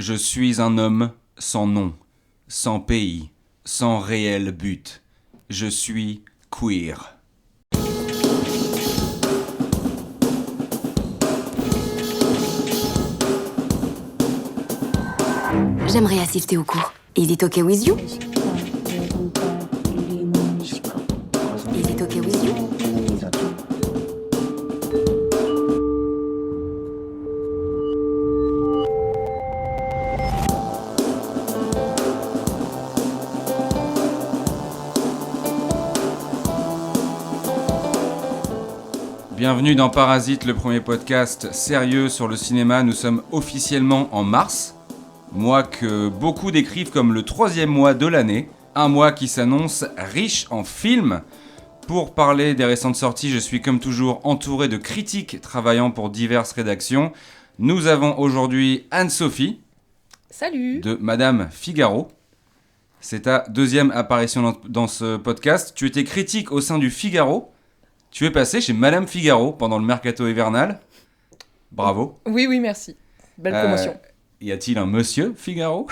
Je suis un homme sans nom, sans pays, sans réel but. Je suis queer. J'aimerais assister au cours. Is it okay with you? Is it okay with you? Bienvenue dans Parasite, le premier podcast sérieux sur le cinéma. Nous sommes officiellement en mars, mois que beaucoup décrivent comme le troisième mois de l'année, un mois qui s'annonce riche en films. Pour parler des récentes sorties, je suis comme toujours entouré de critiques travaillant pour diverses rédactions. Nous avons aujourd'hui Anne-Sophie. Salut. De Madame Figaro. C'est ta deuxième apparition dans ce podcast. Tu étais critique au sein du Figaro. Tu es passé chez Madame Figaro pendant le mercato hivernal. Bravo. Oui, merci. Belle promotion. Y a-t-il un monsieur Figaro?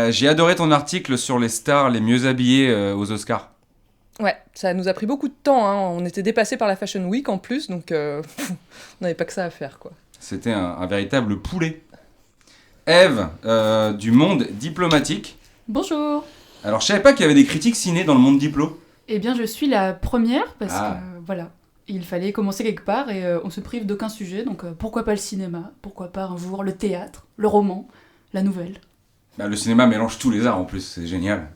J'ai adoré ton article sur les stars les mieux habillées aux Oscars. Ouais, ça nous a pris beaucoup de temps. On était dépassés par la Fashion Week en plus, donc on n'avait pas que ça à faire, quoi. C'était un véritable poulet. Ève, du Monde diplomatique. Bonjour. Alors, je savais pas qu'il y avait des critiques ciné dans le Monde diplo. Eh bien, je suis la première parce que, voilà, il fallait commencer quelque part et on se prive d'aucun sujet. Donc, pourquoi pas le cinéma? Pourquoi pas un jour le théâtre, le roman, la nouvelle? Le cinéma mélange tous les arts en plus, c'est génial.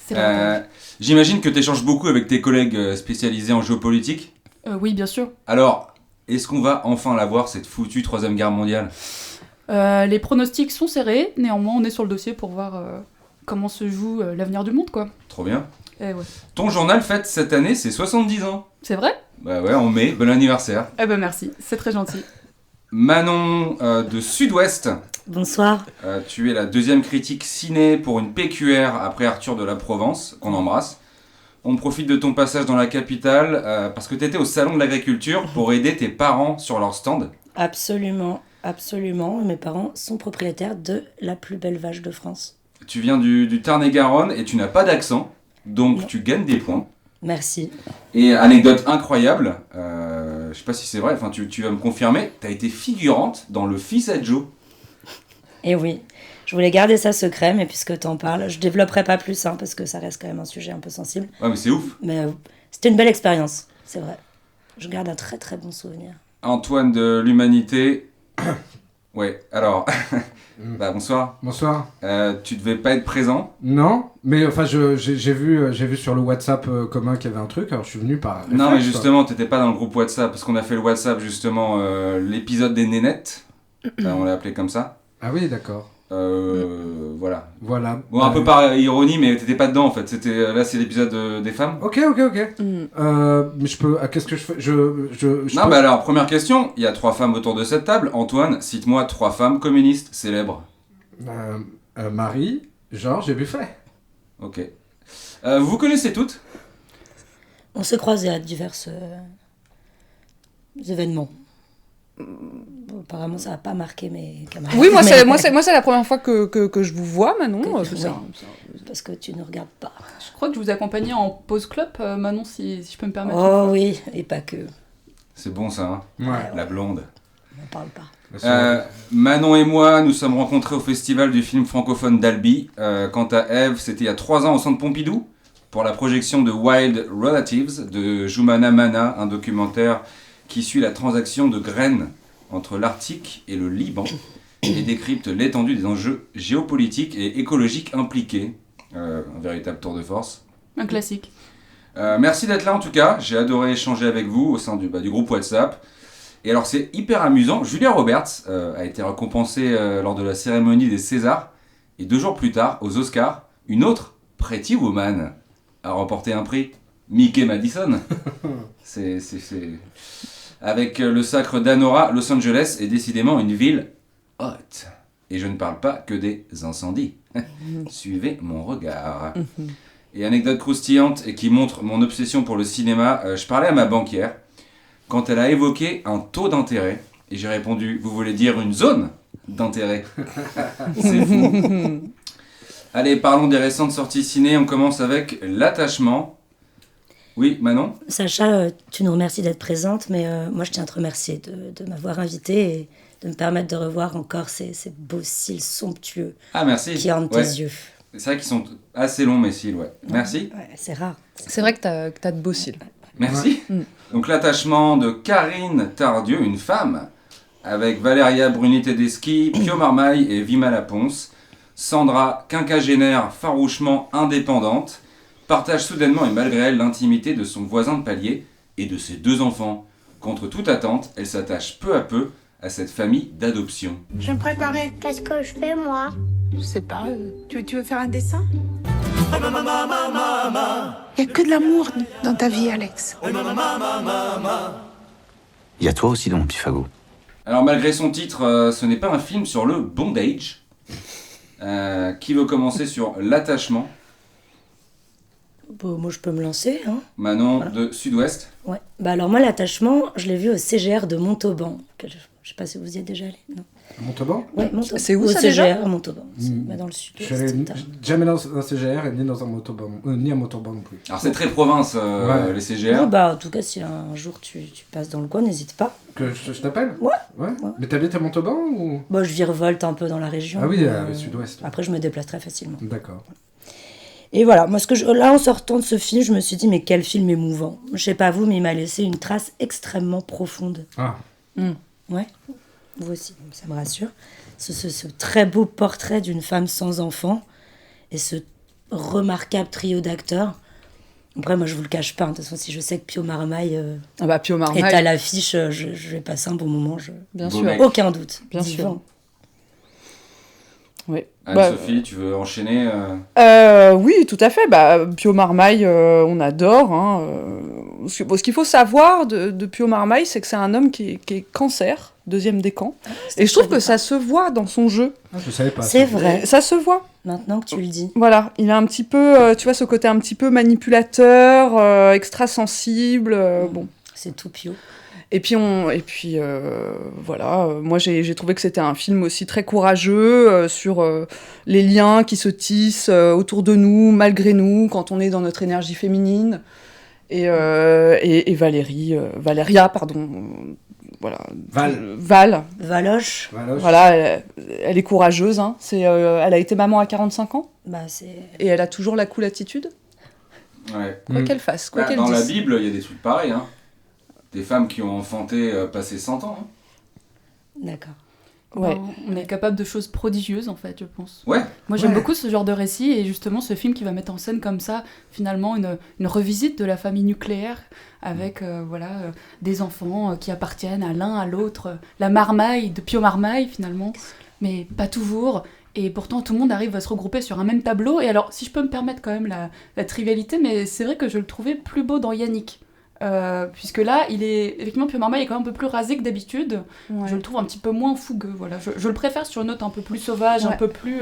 C'est l'avantage. J'imagine que tu échanges beaucoup avec tes collègues spécialisés en géopolitique. Oui, bien sûr. Alors, est-ce qu'on va enfin la voir, cette foutue Troisième Guerre mondiale? Les pronostics sont serrés. Néanmoins, on est sur le dossier pour voir comment se joue l'avenir du monde, quoi. Trop bien. Ouais. Ton journal fête cette année ses 70 ans. C'est vrai? Bah ouais, en mai, bon anniversaire. Eh ben merci, c'est très gentil. Manon de Sud-Ouest. Bonsoir. Tu es la deuxième critique ciné pour une PQR après Arthur de la Provence, qu'on embrasse. On profite de ton passage dans la capitale parce que tu étais au salon de l'agriculture pour aider tes parents sur leur stand. Absolument. Mes parents sont propriétaires de la plus belle vache de France. Tu viens du Tarn-et-Garonne et tu n'as pas d'accent, donc Non. tu gagnes des points. Merci. Et anecdote incroyable, je sais pas si c'est vrai, enfin tu vas me confirmer, t'as été figurante dans Le Fils à Joe. Et oui, je voulais garder ça secret, mais puisque t'en parles, je développerai pas plus, parce que ça reste quand même un sujet un peu sensible. Ouais mais c'est ouf. Mais c'était une belle expérience, c'est vrai. Je garde un très très bon souvenir. Antoine de l'Humanité. Ouais, alors, bonsoir. Bonsoir. Tu devais pas être présent. Non, mais enfin j'ai vu sur le WhatsApp commun qu'il y avait un truc, alors je suis venu par réflexe. Non mais justement, t'étais pas dans le groupe WhatsApp, parce qu'on a fait le WhatsApp justement, l'épisode des nénettes, on l'a appelé comme ça. Ah oui, d'accord. Voilà. Voilà. Bon, un peu par ironie, mais t'étais pas dedans en fait, là c'est l'épisode des femmes. Ok. Mais je peux... qu'est-ce que je fais Non, peux... bah alors, première question, il y a 3 femmes autour de cette table. Antoine, cite-moi 3 femmes communistes célèbres. Marie, Georges et Buffet. Ok. Vous connaissez toutes? On s'est croisés à divers événements. Bon, apparemment, ça n'a pas marqué mes camarades. Oui, moi c'est la première fois que je vous vois, Manon. Parce que tu ne regardes pas. Je crois que je vous accompagnais en pause club, Manon, si je peux me permettre. Oh oui, et pas que. C'est bon ça, hein? Ouais. La blonde. On n'en parle pas. Manon et moi, nous sommes rencontrés au festival du film francophone d'Albi. Quant à Ève, c'était il y a 3 ans au Centre Pompidou, pour la projection de Wild Relatives de Joumana Mana, un documentaire qui suit la transaction de graines entre l'Arctique et le Liban et décrypte l'étendue des enjeux géopolitiques et écologiques impliqués. Un véritable tour de force. Un classique. Merci d'être là en tout cas, j'ai adoré échanger avec vous au sein du groupe WhatsApp. Et alors c'est hyper amusant, Julia Roberts a été récompensée lors de la cérémonie des Césars, et 2 jours plus tard, aux Oscars, une autre Pretty Woman a remporté un prix, Mickey Madison. c'est... Avec le sacre d'Anora, Los Angeles est décidément une ville hot. Et je ne parle pas que des incendies. Suivez mon regard. Et anecdote croustillante et qui montre mon obsession pour le cinéma, je parlais à ma banquière quand elle a évoqué un taux d'intérêt. Et j'ai répondu, vous voulez dire une zone d'intérêt. C'est fou. Allez, parlons des récentes sorties ciné. On commence avec L'attachement. Oui, Manon ? Sacha, tu nous remercies d'être présente, mais moi je tiens à te remercier de m'avoir invitée et de me permettre de revoir encore ces beaux cils somptueux Ah, merci. qui ornent Ouais. tes yeux. C'est vrai qu'ils sont assez longs, mes cils, ouais. Merci. Ouais, c'est rare. C'est vrai que t'as de beaux cils. Merci. Ouais. Donc, L'attachement de Karine Tardieu, une femme, avec Valéria Bruni-Tedeschi, Pio Marmaille et Vima Laponce. Sandra, quinquagénaire farouchement indépendante, partage soudainement et malgré elle l'intimité de son voisin de palier et de ses 2 enfants. Contre toute attente, elle s'attache peu à peu à cette famille d'adoption. Je vais me préparer. Qu'est-ce que je fais, moi? Je sais pas. Tu veux faire un dessin? Il y a que de l'amour dans ta vie, Alex. Il y a toi aussi dans mon petit fagot. Alors malgré son titre, ce n'est pas un film sur le bondage. Qui veut commencer sur L'attachement? Bon, moi je peux me lancer, hein. Manon Voilà. de Sud-Ouest. Ouais. Bah alors moi L'attachement, je l'ai vu au CGR de Montauban. Je sais pas si vous y êtes déjà allé. Non. Montauban? Ouais, Montauban. C'est où au ça, CGR déjà à Montauban. C'est Mm. bah, dans le Je suis sud-ouest. allé t'as- jamais dans un CGR et ni dans un Montauban, ni à Montauban non plus. Alors c'est très province, Ouais. les CGR. Ouais, bah en tout cas si un jour tu passes dans le coin, n'hésite pas. Que je t'appelle? Ouais. Ouais. Mais t'habites à Montauban ou? Bon, je virevolte un peu dans la région. Ah oui, euh, sud-ouest. Après je me déplace très facilement. D'accord. Et voilà, moi là en sortant de ce film, je me suis dit mais quel film émouvant. Je sais pas vous, mais il m'a laissé une trace extrêmement profonde. Ah. Ouais, vous aussi, ça me rassure. Ce très beau portrait d'une femme sans enfant et ce remarquable trio d'acteurs. Après, moi, je vous le cache pas. De toute façon, si je sais que Pio Marmaille Ah bah Pio est Marmaille, à l'affiche, je vais passer un bon moment. bien Beau sûr. mec. Aucun doute. Bien sûr. Vivant. Oui. Bah, Anne-Sophie, tu veux enchaîner oui, tout à fait. Bah, Pio Marmaille, on adore. Hein. Ce qu'il faut savoir de Pio Marmaille, c'est que c'est un homme qui est cancer, 2e décan. Et je trouve que ça se voit dans son jeu. Ah, je savais pas. C'est ça. vrai. Ça se voit. Maintenant que tu le dis. Voilà, il a un petit peu, tu vois, ce côté un petit peu manipulateur, extra sensible. Bon. C'est tout Pio. Et puis, voilà, moi j'ai trouvé que c'était un film aussi très courageux sur les liens qui se tissent autour de nous, malgré nous, quand on est dans notre énergie féminine. Et Valéria, pardon, voilà. Val, Valoche, Valoche. voilà, elle est courageuse. Hein. Elle a été maman à 45 ans bah c'est... et elle a toujours la cool attitude, Ouais. quoi qu'elle fasse, quoi Bah, qu'elle dans la dise. Bible, il y a des trucs pareils. Hein. Des femmes qui ont enfanté passé 100 ans. Hein. D'accord. Ouais. On est capable de choses prodigieuses, en fait, je pense. Ouais. Moi, j'aime Ouais. beaucoup ce genre de récit, et justement, ce film qui va mettre en scène comme ça, finalement, une revisite de la famille nucléaire, avec des enfants qui appartiennent à l'un, à l'autre. La marmaille de Pio Marmaille, finalement, mais pas toujours. Et pourtant, tout le monde arrive à se regrouper sur un même tableau. Et alors, si je peux me permettre quand même la trivialité, mais c'est vrai que je le trouvais plus beau dans Yannick. Puisque là, effectivement, Pio Marmaille est quand même un peu plus rasé que d'habitude. Ouais. Je le trouve un petit peu moins fougueux. Voilà. Je le préfère sur une note un peu plus sauvage, Ouais. un peu plus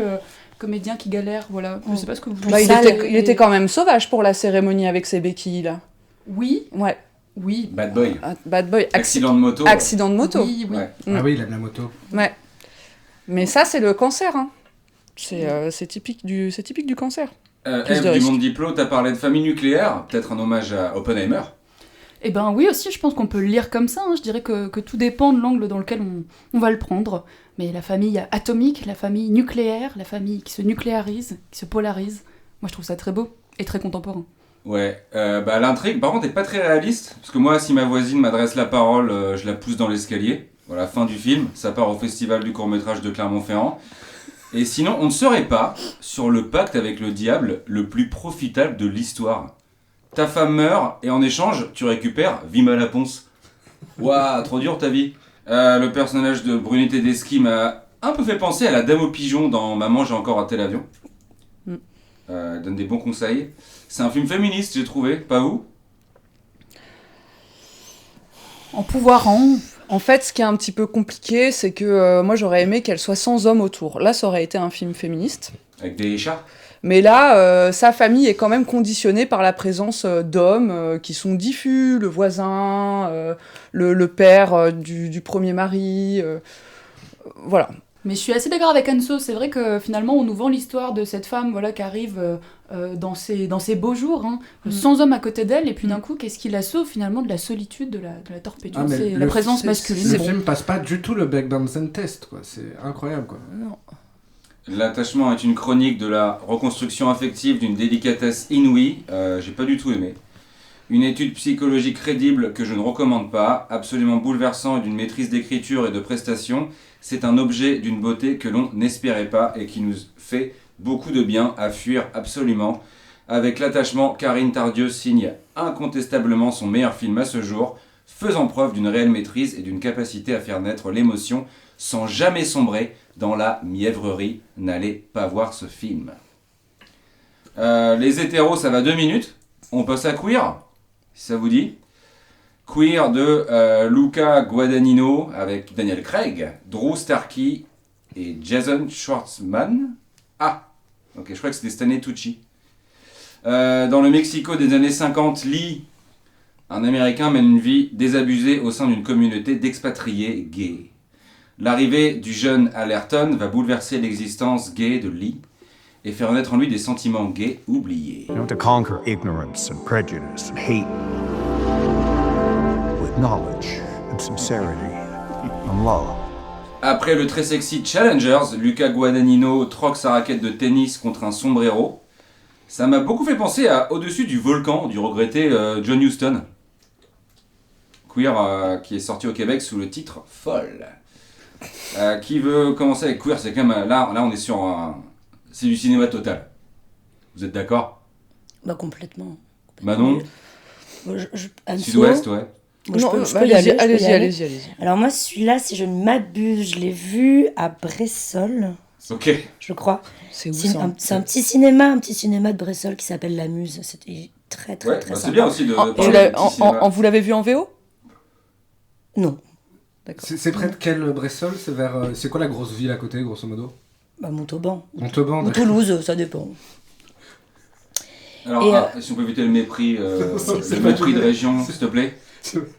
comédien qui galère. Voilà. Je sais pas ce que vous Bah, il, pensez. était quand même sauvage pour la cérémonie avec ses béquilles, là. Oui, Ouais, oui. Bad boy. ah, bad boy. Accident de moto. Accident de moto. Oui, oui. Ouais. Ah oui, il aime la moto. Ouais. Mais ça, c'est le cancer. Hein. C'est typique du cancer. Plus de Ève du risques. Monde Diplo, t'as parlé de famille nucléaire. Peut-être un hommage à Oppenheimer. Eh ben oui aussi, je pense qu'on peut le lire comme ça. Hein. Je dirais que tout dépend de l'angle dans lequel on va le prendre. Mais la famille atomique, la famille nucléaire, la famille qui se nucléarise, qui se polarise, moi je trouve ça très beau et très contemporain. Ouais, bah l'intrigue par contre est pas très réaliste, parce que moi si ma voisine m'adresse la parole, je la pousse dans l'escalier. Voilà, fin du film, ça part au festival du court-métrage de Clermont-Ferrand. Et sinon, on ne serait pas sur le pacte avec le diable le plus profitable de l'histoire. Ta femme meurt, et en échange, tu récupères Vima Laponce. Ouah, trop dur ta vie. Le personnage de Bruni Tedeschi m'a un peu fait penser à la dame au pigeon dans Maman, j'ai encore raté l'avion. Elle donne des bons conseils. C'est un film féministe, j'ai trouvé, pas vous? En pouvoirant, En fait, ce qui est un petit peu compliqué, c'est que moi, j'aurais aimé qu'elle soit sans homme autour. Là, ça aurait été un film féministe. Avec des chats? Mais là, sa famille est quand même conditionnée par la présence d'hommes qui sont diffus, le voisin, le père du premier mari. Voilà. Mais je suis assez d'accord avec Anso, c'est vrai que finalement on nous vend l'histoire de cette femme voilà, qui arrive dans ses beaux jours, hein, sans homme à côté d'elle, et puis d'un coup, qu'est-ce qui la sauve finalement de la solitude, de la torpédure, c'est la présence masculine. Ce film passe pas du tout le Beck Benson test, quoi. C'est incroyable, quoi. Non. L'attachement est une chronique de la reconstruction affective d'une délicatesse inouïe, j'ai pas du tout aimé. Une étude psychologique crédible que je ne recommande pas, absolument bouleversant et d'une maîtrise d'écriture et de prestation, c'est un objet d'une beauté que l'on n'espérait pas et qui nous fait beaucoup de bien à fuir absolument. Avec l'attachement, Karine Tardieu signe incontestablement son meilleur film à ce jour, faisant preuve d'une réelle maîtrise et d'une capacité à faire naître l'émotion sans jamais sombrer dans la mièvrerie. N'allez pas voir ce film. Les hétéros, ça va 2 minutes. On passe à Queer, si ça vous dit. Queer de Luca Guadagnino avec Daniel Craig, Drew Starkey et Jason Schwartzman. Ah, ok, je crois que c'était Stanley Tucci. Dans le Mexico des années 50, Lee, un Américain, mène une vie désabusée au sein d'une communauté d'expatriés gays. L'arrivée du jeune Allerton va bouleverser l'existence gay de Lee et faire naître en lui des sentiments gays oubliés. To conquer ignorance and prejudice and hate with knowledge and sincerity and love. Après le très sexy Challengers, Luca Guadagnino troque sa raquette de tennis contre un sombrero. Ça m'a beaucoup fait penser à Au-dessus du volcan du regretté John Huston. Queer qui est sorti au Québec sous le titre Folle. Qui veut commencer avec Queer, c'est quand même là on est sur c'est du cinéma total. Vous êtes d'accord? Bah complètement. Manon? Anso, Sud-Ouest, ouais. moi, je peux allez-y. Alors moi, celui-là, si je ne m'abuse, je l'ai vu à Bressol, Ok. je crois. C'est où C'est ça un petit cinéma de Bressol qui s'appelle La Muse. C'était très Ouais, très bah, c'est sympa. bien aussi de Et parler de petit cinéma. vous l'avez vu en VO? Non, D'accord. C'est près de quel Bressol? C'est vers. C'est quoi la grosse ville à côté, grosso modo? bah Montauban. Montauban. Ou Toulouse, ça dépend. Alors, Et, si on peut éviter le mépris, c'est le pas mépris de tout. région, s'il te plaît.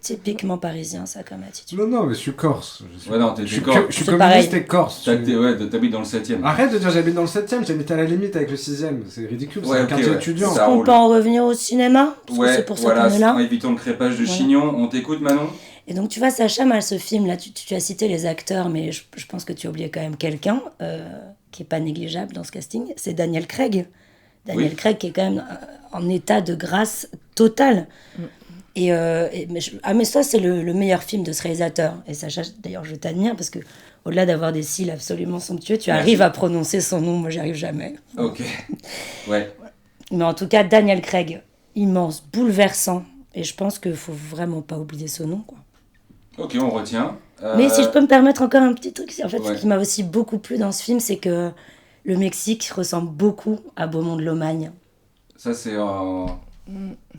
Typiquement parisien, ça, comme attitude. Non, mais je suis corse. Ouais, non, t'es Je suis corse. je suis C'est communiste pareil. et corse. T'habites dans le 7ème. Arrête de dire j'habite dans le 7ème, j'habite à la limite avec le 6ème. C'est ridicule, c'est Ouais, un ok, quartier ouais. étudiant. Ça On roule. peut en revenir au cinéma, parce que c'est pour ça qu'on est là. En évitant le crépage de Voilà. chignon, on t'écoute Manon? Et donc, tu vois, Sacha, mal ce film, là, tu as cité les acteurs, mais je pense que tu as oublié quand même quelqu'un qui est pas négligeable dans ce casting, c'est Daniel Craig. Daniel Oui. Craig qui est quand même en état de grâce totale. Mais ça, c'est le meilleur film de ce réalisateur. Et Sacha, d'ailleurs, je t'admire parce que au-delà d'avoir des cils absolument somptueux, tu arrives à prononcer son nom. Moi, j'y arrive jamais. Ok. Ouais. Mais en tout cas, Daniel Craig, immense, bouleversant. Et je pense qu'il faut vraiment pas oublier ce nom, quoi. Ok, on retient. Mais si je peux me permettre encore un petit truc, en fait, Ouais. ce qui m'a aussi beaucoup plu dans ce film, c'est que le Mexique ressemble beaucoup à Beaumont de Lomagne. Ça, c'est.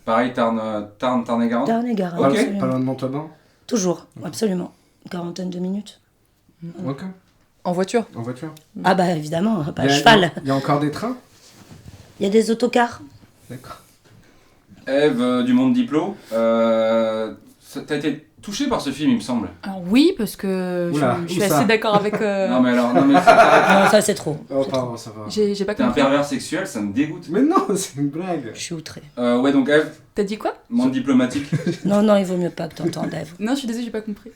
Pareil, Tarn-et-Garonne. Tarn-et-Garonne, Ok. absolument. Pas loin de Montauban. Toujours, absolument. Une quarantaine de minutes. Ok. En voiture? En voiture. Ah bah évidemment, pas à Il y a- cheval. Il y a encore des trains? Il y a des autocars. D'accord. Ève du Monde Diplo. T'as été touché par ce film, il me semble. Alors oui, parce que Oula, je suis où ça assez d'accord avec... Non, mais alors, non, mais c'est Non, ça c'est trop. Oh, pardon, ça va. J'ai pas T'es un compris. pervers sexuel, ça me dégoûte. Mais non, c'est une blague. Je suis outrée. Ouais, donc Ève, T'as dit quoi? monde diplomatique. Non, il vaut mieux pas que t'entendes, Ève. Non, je suis désolée, j'ai pas compris.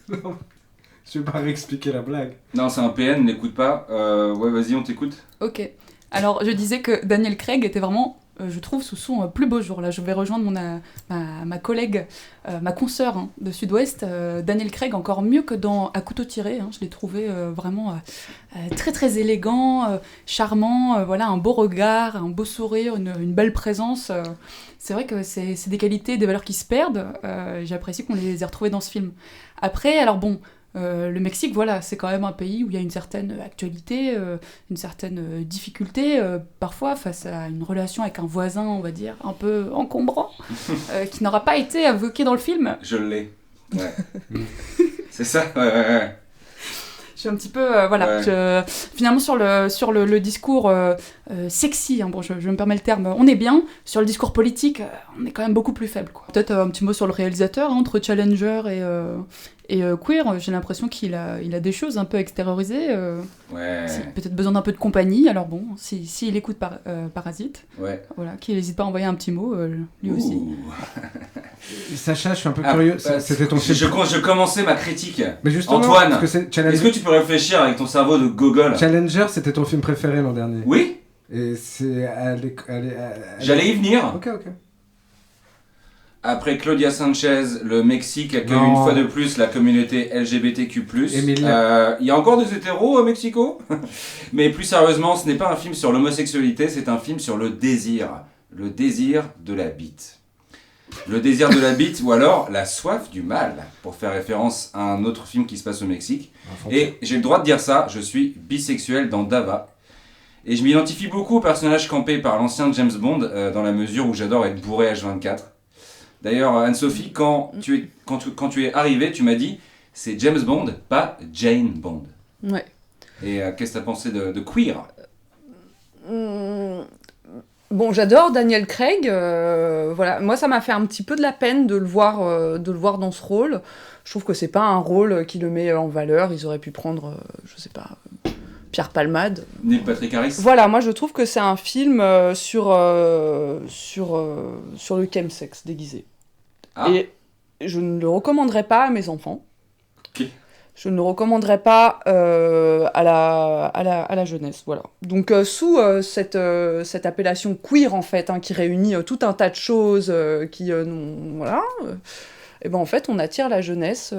Je vais pas réexpliquer la blague. Non, c'est un PN, n'écoute pas. Ouais, vas-y, on t'écoute. Ok. Alors, je disais que Daniel Craig était vraiment, je trouve, sous son plus beau jour. Là, je vais rejoindre ma collègue, ma consoeur hein, de Sud-Ouest. Daniel Craig, encore mieux que dans À couteau tiré. Hein, je l'ai trouvé vraiment très, très élégant, charmant. Voilà, un beau regard, un beau sourire, une belle présence. C'est vrai que c'est des qualités, des valeurs qui se perdent. J'apprécie qu'on les ait retrouvées dans ce film. Après, alors bon... le Mexique, voilà, c'est quand même un pays où il y a une certaine actualité, une certaine difficulté, parfois face à une relation avec un voisin, on va dire, un peu encombrant, qui n'aura pas été évoqué dans le film. Je l'ai. Ouais. C'est ça? Ouais. suis un petit peu, voilà, finalement sur le discours sexy, hein, bon, je me permets le terme, on est bien. Sur le discours politique, on est quand même beaucoup plus faible, quoi. Peut-être un petit mot sur le réalisateur, hein, entre Challenger et Queer, j'ai l'impression qu'il a des choses un peu extériorisées. Peut-être besoin d'un peu de compagnie, alors bon, s'il écoute Parasite, voilà, qu'il n'hésite pas à envoyer un petit mot, lui aussi. Sacha, je suis un peu curieux, c'était ton film. Je commençais ma critique. Mais justement, Antoine, est-ce que tu peux réfléchir avec ton cerveau de gogol? Challenger, c'était ton film préféré l'an dernier. Oui. Et c'est... J'allais y venir. Ok. Après Claudia Sanchez, le Mexique accueille une fois de plus la communauté LGBTQ+. Il y a encore des hétéros au Mexico. Mais plus sérieusement, ce n'est pas un film sur l'homosexualité, c'est un film sur le désir. Le désir de la bite. Le désir de la bite ou alors la soif du mal, pour faire référence à un autre film qui se passe au Mexique. Et j'ai le droit de dire ça, je suis bisexuel dans Dava. Et je m'identifie beaucoup au personnage campé par l'ancien James Bond, dans la mesure où j'adore être bourré H24. D'ailleurs, Anne-Sophie, quand tu es arrivée, tu m'as dit c'est James Bond, pas Jane Bond. Ouais. Et qu'est-ce que tu as pensé de Queer? Bon, j'adore Daniel Craig. Voilà, moi, ça m'a fait un petit peu de la peine de le voir dans ce rôle. Je trouve que c'est pas un rôle qui le met en valeur. Ils auraient pu prendre, je sais pas, Pierre Palmade. Neil Patrick Harris. Voilà, moi, je trouve que c'est un film sur le chemsex déguisé. Ah. Et je ne le recommanderais pas à mes enfants. Ok. Je ne le recommanderais pas à la jeunesse, voilà. Donc sous cette appellation queer en fait, hein, qui réunit tout un tas de choses voilà. Et ben en fait on attire la jeunesse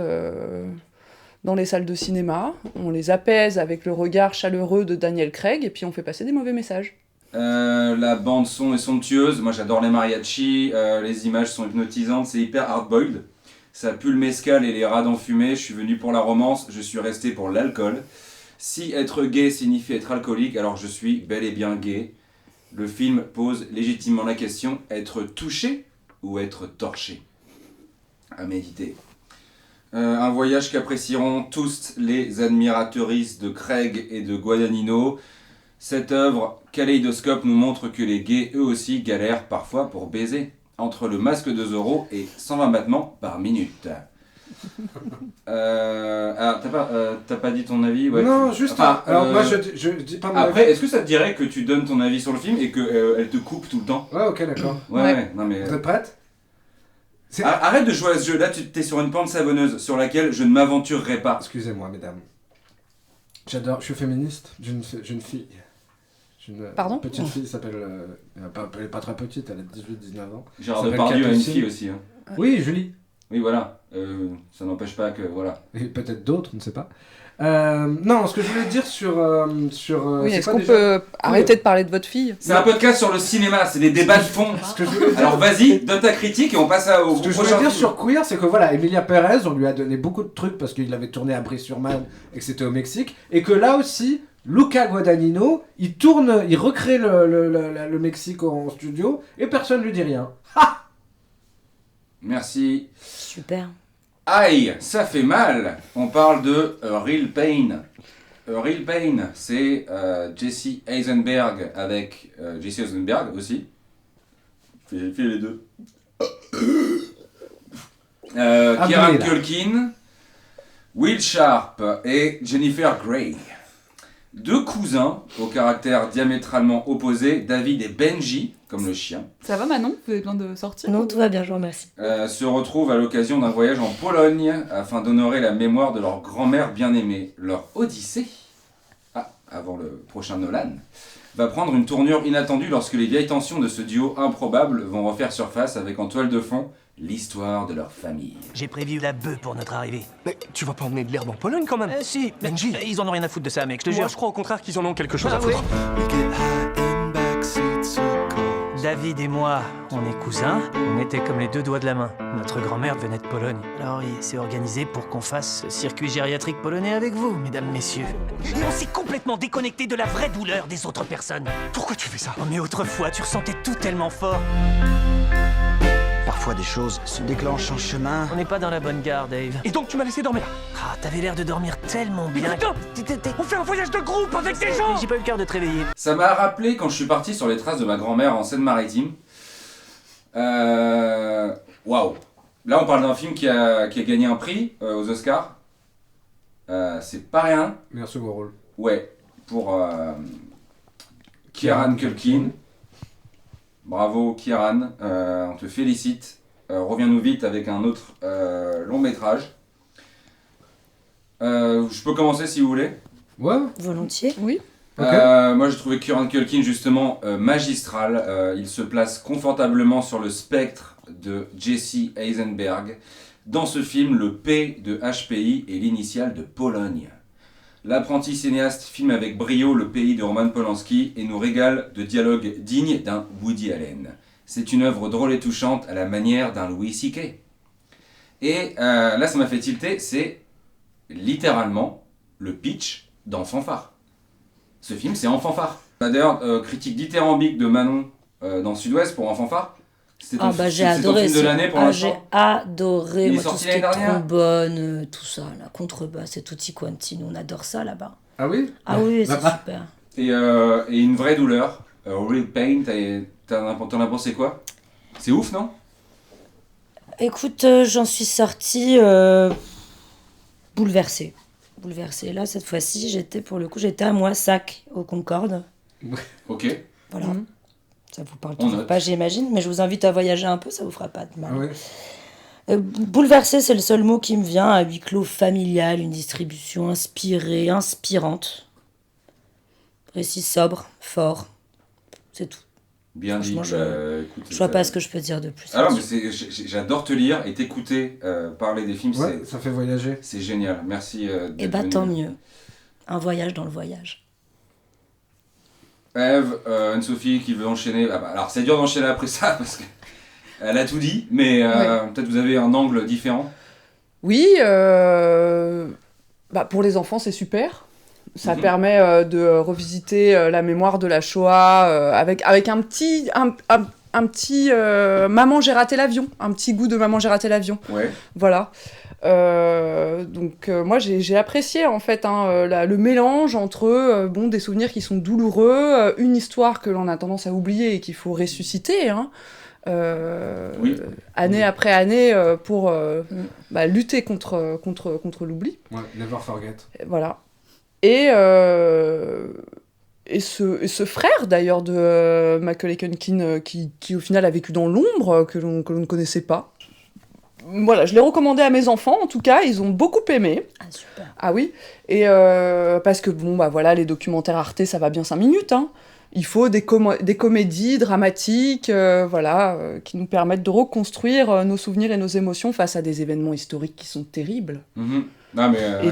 dans les salles de cinéma, on les apaise avec le regard chaleureux de Daniel Craig et puis on fait passer des mauvais messages. La bande son est somptueuse, moi j'adore les mariachis, les images sont hypnotisantes, c'est hyper hard-boiled. Ça pue le mezcal et les radans fumés, je suis venu pour la romance, je suis resté pour l'alcool. Si être gay signifie être alcoolique, alors je suis bel et bien gay. Le film pose légitimement la question, être touché ou être torché? À méditer. Un voyage qu'apprécieront tous les admiratrices de Craig et de Guadagnino. Cette œuvre kaléidoscope nous montre que les gays eux aussi galèrent parfois pour baiser. Entre le masque de Zorro et 120 battements par minute. T'as pas dit ton avis? Non, juste... alors moi je dis pas mon avis. Après, est-ce que ça te dirait que tu donnes ton avis sur le film et qu'elle te coupe tout le temps? Ouais, ok, d'accord. Ouais. Non, mais... Vous êtes prête? Arrête de jouer à ce jeu, là t'es sur une pente savonneuse sur laquelle je ne m'aventurerai pas. Excusez-moi, mesdames. J'adore, je suis féministe, jeune fille. Pardon? Petite fille s'appelle... elle est pas très petite, elle a 18-19 ans. Gérard Depardieu a une fille aussi. Hein. Oui, Julie. Oui, voilà. Ça n'empêche pas que... Voilà. Et peut-être d'autres, on ne sait pas. Non, ce que je voulais dire sur oui, est-ce qu'on peut arrêter de parler de votre fille? C'est un podcast sur le cinéma, c'est des débats de fond. Alors vas-y, donne ta critique et on passe au prochain. Ce que je voulais dire sur Queer, c'est que voilà, Emilia Pérez, on lui a donné beaucoup de trucs parce qu'il avait tourné à Brie-sur-Marne et que c'était au Mexique. Et que là aussi... Luca Guadagnino, il recrée le Mexique en studio et personne lui dit rien. Ha! Merci. Super. Aïe, ça fait mal. On parle de Real Pain. Real Pain, c'est Jesse Eisenberg avec Jesse Eisenberg aussi. J'ai fait les deux. Kieran Culkin, Will Sharp et Jennifer Grey. Deux cousins au caractère diamétralement opposé, David et Benji, comme le chien. Ça va Manon? Vous avez besoin de sortir? Non, tout va bien, je vous remercie. Se retrouvent à l'occasion d'un voyage en Pologne afin d'honorer la mémoire de leur grand-mère bien-aimée. Leur Odyssée, avant le prochain Nolan, va prendre une tournure inattendue lorsque les vieilles tensions de ce duo improbable vont refaire surface avec en toile de fond l'histoire de leur famille. J'ai prévu la bœuf pour notre arrivée. Mais tu vas pas emmener de l'herbe en Pologne quand même? Si, Benji. Ils en ont rien à foutre de ça, mec, je te Moi, jure. je crois au contraire qu'ils en ont quelque chose à oui. foutre. David et moi, on est cousins, on était comme les deux doigts de la main. Notre grand-mère venait de Pologne. Alors il s'est organisé pour qu'on fasse ce circuit gériatrique polonais avec vous, mesdames, messieurs. Et on s'est complètement déconnecté de la vraie douleur des autres personnes. Pourquoi tu fais ça? Oh mais autrefois, tu ressentais tout tellement fort. Parfois Parfois, des choses se déclenchent en chemin. On n'est pas dans la bonne gare, Dave. Et donc tu m'as laissé dormir là. Ah, t'avais l'air de dormir tellement Mais bien. putain, on fait un voyage de groupe avec des gens. J'ai pas eu le cœur de te réveiller. Ça m'a rappelé quand je suis parti sur les traces de ma grand-mère en Seine-Maritime. Waouh. Là, on parle d'un film qui a gagné un prix aux Oscars. C'est pas rien. Meilleur second rôle. Ouais, pour Kieran Culkin. Bravo Kieran, on te félicite. Reviens-nous vite avec un autre long métrage. Je peux commencer si vous voulez. Ouais. Volontiers. Oui. Ok. Moi j'ai trouvé Kieran Culkin justement magistral. Il se place confortablement sur le spectre de Jesse Eisenberg. Dans ce film, le P de HPI est l'initiale de Pologne. L'apprenti cinéaste filme avec brio le pays de Roman Polanski et nous régale de dialogues dignes d'un Woody Allen. C'est une œuvre drôle et touchante à la manière d'un Louis C.K. Et là, ça m'a fait tilter, c'est littéralement le pitch dans Fanfare. Ce film, c'est en fanfare. D'ailleurs, critique dithyrambique de Manon dans Sud-Ouest pour en fanfare. C'était ton, j'ai c'est adoré ton film de l'année pour j'ai l'instant. adoré Il est moi, tout sorti ce qui est l'année dernière trombone, tout ça, la contrebasse et tutti quanti, nous on adore ça là-bas. Ah oui. Ah oui, c'est Là-bas. super. Et une vraie douleur, Real Pain, t'en as pensé quoi? C'est ouf, non? Écoute, j'en suis sortie bouleversée. Bouleversée. Là, cette fois-ci, j'étais à Moissac, au Concorde. Ok. Voilà. Mhm. Ça vous parle On toujours note. pas, j'imagine, mais je vous invite à voyager un peu, ça vous fera pas de mal. Ah ouais. Bouleversée, c'est le seul mot qui me vient. À huis clos familial, une distribution inspirée, inspirante. Récit sobre, fort. C'est tout. Bien dit. Franchement, Écoute, Je vois pas ce que je peux dire de plus. Ah non, mais là-dessus. j'adore te lire et t'écouter parler des films, Ouais, ça fait voyager. c'est génial. Merci. Et bah tant mieux. Un voyage dans le voyage. Eve, Anne-Sophie qui veut enchaîner. Ah bah, alors c'est dur d'enchaîner après ça parce qu'elle a tout dit, mais peut-être vous avez un angle différent. Oui, pour les enfants, c'est super. Ça Mhm. permet de revisiter la mémoire de la Shoah avec un petit Maman, j'ai raté l'avion. Un petit goût de Maman, j'ai raté l'avion. Ouais. Voilà. Donc moi j'ai apprécié en fait le mélange entre des souvenirs qui sont douloureux, une histoire que l'on a tendance à oublier et qu'il faut ressusciter, Oui. année après année pour lutter contre l'oubli. Ouais, never forget. Voilà. Et ce frère d'ailleurs de Macaulay Culkin qui au final a vécu dans l'ombre, que l'on ne connaissait pas. Voilà, je l'ai recommandé à mes enfants, en tout cas, ils ont beaucoup aimé. Ah, super. Ah oui, et parce que les documentaires Arte, ça va bien 5 minutes, hein. Il faut des comédies dramatiques, qui nous permettent de reconstruire nos souvenirs et nos émotions face à des événements historiques qui sont terribles. Mhm. Non mais Et-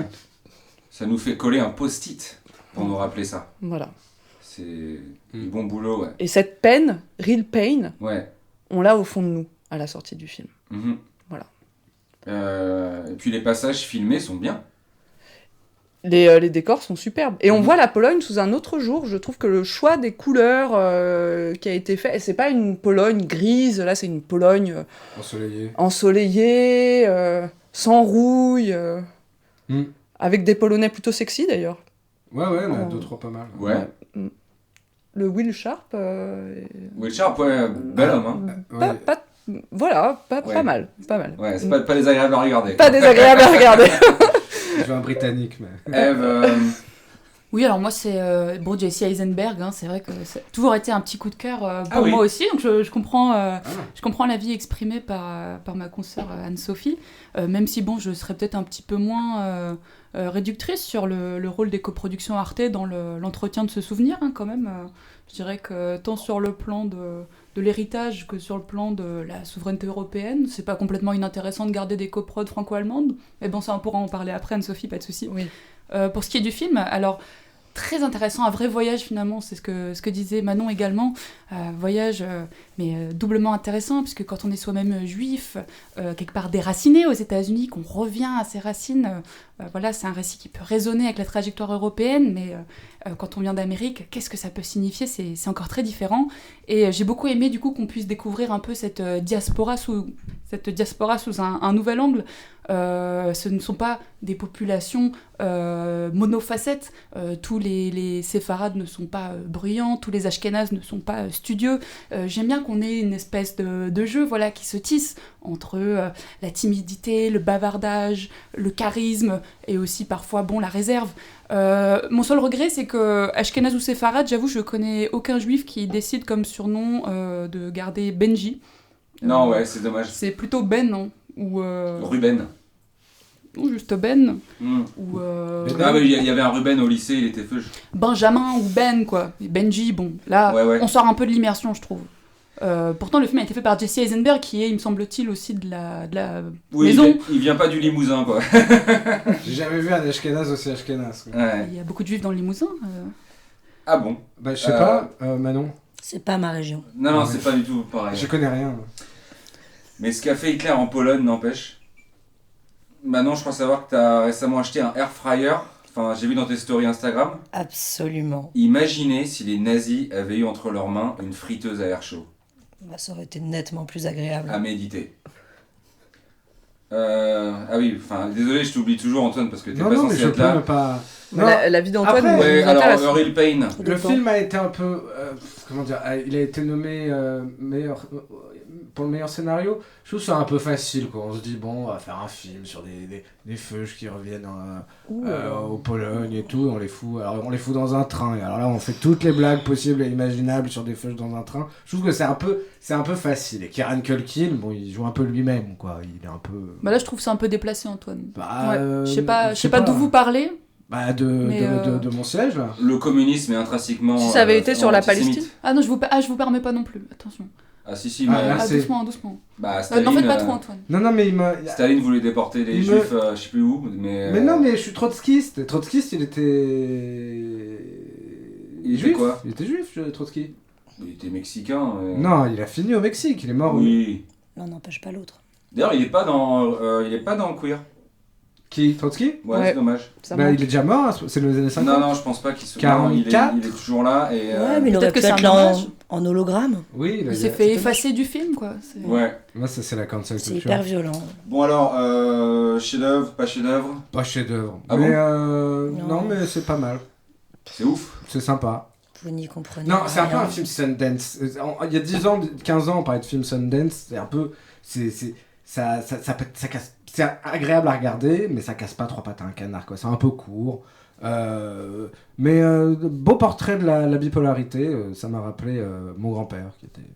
ça nous fait coller un post-it pour nous rappeler ça. Voilà. C'est du bon boulot, ouais. Et cette peine, real pain, Ouais. on l'a au fond de nous, à la sortie du film. Mhm. Voilà. Et puis les passages filmés sont bien. Les décors sont superbes. Et on voit la Pologne sous un autre jour. Je trouve que le choix des couleurs qui a été fait, et c'est pas une Pologne grise, là c'est une Pologne ensoleillée, sans rouille, avec des Polonais plutôt sexy d'ailleurs. Ouais, on a 2-3 pas mal. Ouais. Le Will Sharp. Will Sharp, ouais, bel homme, hein. Pas mal. Ouais, c'est pas désagréable à regarder. Pas désagréable à regarder. Je veux un britannique, mais. Eve, Oui, alors moi, c'est Jesse Eisenberg, c'est vrai que ça a toujours été un petit coup de cœur pour oui. moi aussi, donc je comprends l'avis exprimé par ma consoeur Anne-Sophie, même si je serais peut-être un petit peu moins réductrice sur le rôle des coproductions Arte dans l'entretien de ce souvenir, quand même. Je dirais que tant sur le plan de l'héritage que sur le plan de la souveraineté européenne, c'est pas complètement inintéressant de garder des coprods franco-allemandes, mais ça on pourra en parler après, Anne-Sophie, pas de souci. Oui. Pour ce qui est du film, alors très intéressant, un vrai voyage finalement, c'est ce que disait Manon également, voyage mais doublement intéressant, puisque quand on est soi-même juif, quelque part déraciné aux États-Unis, qu'on revient à ses racines, voilà, c'est un récit qui peut résonner avec la trajectoire européenne, mais quand on vient d'Amérique, qu'est-ce que ça peut signifier ? C'est encore très différent. Et j'ai beaucoup aimé du coup qu'on puisse découvrir un peu cette diaspora sous un nouvel angle. Ce ne sont pas des populations monofacettes. Tous les séfarades ne sont pas bruyants, tous les ashkénazes ne sont pas studieux. J'aime bien qu'on ait une espèce de jeu, voilà, qui se tisse entre la timidité, le bavardage, le charisme et aussi parfois la réserve. Mon seul regret, c'est que ashkénaz ou séfarade, j'avoue, je connais aucun juif qui décide comme surnom de garder Benji. Non, ouais, c'est dommage. C'est plutôt Ben, non ? Ou Ruben. Ou juste Ben. Ou mais il y avait un Ruben au lycée, il était feuge. Benjamin ou Ben, quoi. Et Benji, là, ouais. On sort un peu de l'immersion, je trouve. Pourtant, le film a été fait par Jesse Eisenberg, qui est, il me semble-t-il, aussi de la maison. Il vient pas du Limousin, quoi. J'ai jamais vu un Ashkenaz aussi Ashkenaz. Ouais. Il y a beaucoup de juifs dans le Limousin. Ah bon ? Bah, je sais pas, Manon. C'est pas ma région. Non, c'est pas du tout pareil. Je connais rien. Mais ce qu'a fait Hitler en Pologne n'empêche. Manon, je crois savoir que t'as récemment acheté un air fryer. Enfin, j'ai vu dans tes stories Instagram. Absolument. Imaginez si les nazis avaient eu entre leurs mains une friteuse à air chaud. Bah, ça aurait été nettement plus agréable. À méditer. Ah oui, enfin, désolé, je t'oublie toujours, Antoine, parce que t'es pas censé être là. Pas... La vie d'Antoine. Ouais, alors, Real Pain. Le film a été un peu. Comment dire, il a été nommé pour le meilleur scénario. Je trouve que c'est un peu facile, quoi. On se dit, bon, on va faire un film sur des feuges qui reviennent au Pologne et tout. On les fout dans un train. Et alors là, on fait toutes les blagues possibles et imaginables sur des feuges dans un train. Je trouve que c'est un peu facile. Et Kieran Culkin, il joue un peu lui-même, quoi. Il est un peu. Bah là, je trouve ça un peu déplacé, Antoine. Bah, je sais pas d'où vous parlez. Bah de mon siège là. Le communisme est intrinsèquement. Si ça avait été sur la Palestine. Ah non, je vous permets pas non plus. Attention. Ah si si. Mais... doucement. Bah Staline. N'en faites pas trop, Antoine. Non mais Staline voulait déporter les juifs, je sais plus où, mais. Mais non mais je suis trotskiste. Trotskiste il était. Il était quoi ? Il était juif, Trotsky. Il était mexicain. Non, il a fini au Mexique. Il est mort. Oui. L'un n'empêche pas l'autre. D'ailleurs, il est pas dans Queer. Qui, Trotsky ? Ouais, c'est dommage. Bah, il est déjà mort, c'est les années 50. Non, je pense pas qu'il soit 44. Il est toujours là. Et, ouais, mais il aurait pu être là en hologramme. Oui, il s'est fait effacer du film, quoi. Ouais. Moi, ça, c'est la cancel culture. C'est hyper violent. Bon, alors, chef-d'œuvre, pas chef-d'œuvre ? Pas chef-d'œuvre. Ah mais, bon non, mais c'est pas mal. C'est ouf. C'est sympa. Vous n'y comprenez Non, rien. c'est un peu un film Sundance. Il y a 10 ans, 15 ans, on parlait de film Sundance. C'est un peu. Ça casse. C'est agréable à regarder, mais ça casse pas trois pattes à un canard, quoi. C'est un peu court. Mais beau portrait de la bipolarité. Ça m'a rappelé mon grand-père, qui était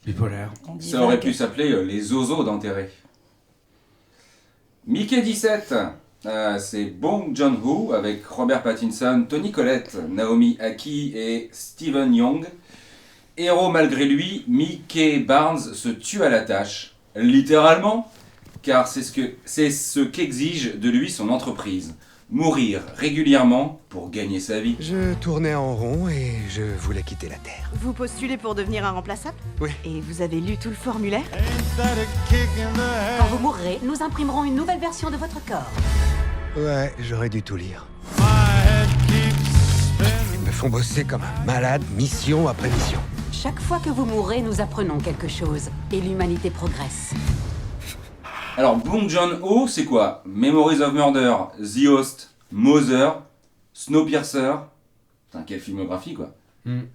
bipolaire. Ça aurait pu s'appeler Les Zozos d'enterré. Mickey 17. C'est Bong Joon-ho avec Robert Pattinson, Toni Collette, Naomi Aki et Steven Yeun. Héros malgré lui, Mickey Barnes se tue à la tâche, littéralement, car c'est ce qu'exige de lui son entreprise. Mourir régulièrement pour gagner sa vie. Je tournais en rond et je voulais quitter la Terre. Vous postulez pour devenir un remplaçable ? Oui. Et vous avez lu tout le formulaire ? Quand vous mourrez, nous imprimerons une nouvelle version de votre corps. Ouais, j'aurais dû tout lire. Ils me font bosser comme un malade, mission après mission. Chaque fois que vous mourrez, nous apprenons quelque chose. Et l'humanité progresse. Alors, Bong Joon-ho, c'est quoi ? Memories of Murder, The Host, Mother, Snowpiercer. Putain, quelle filmographie, quoi.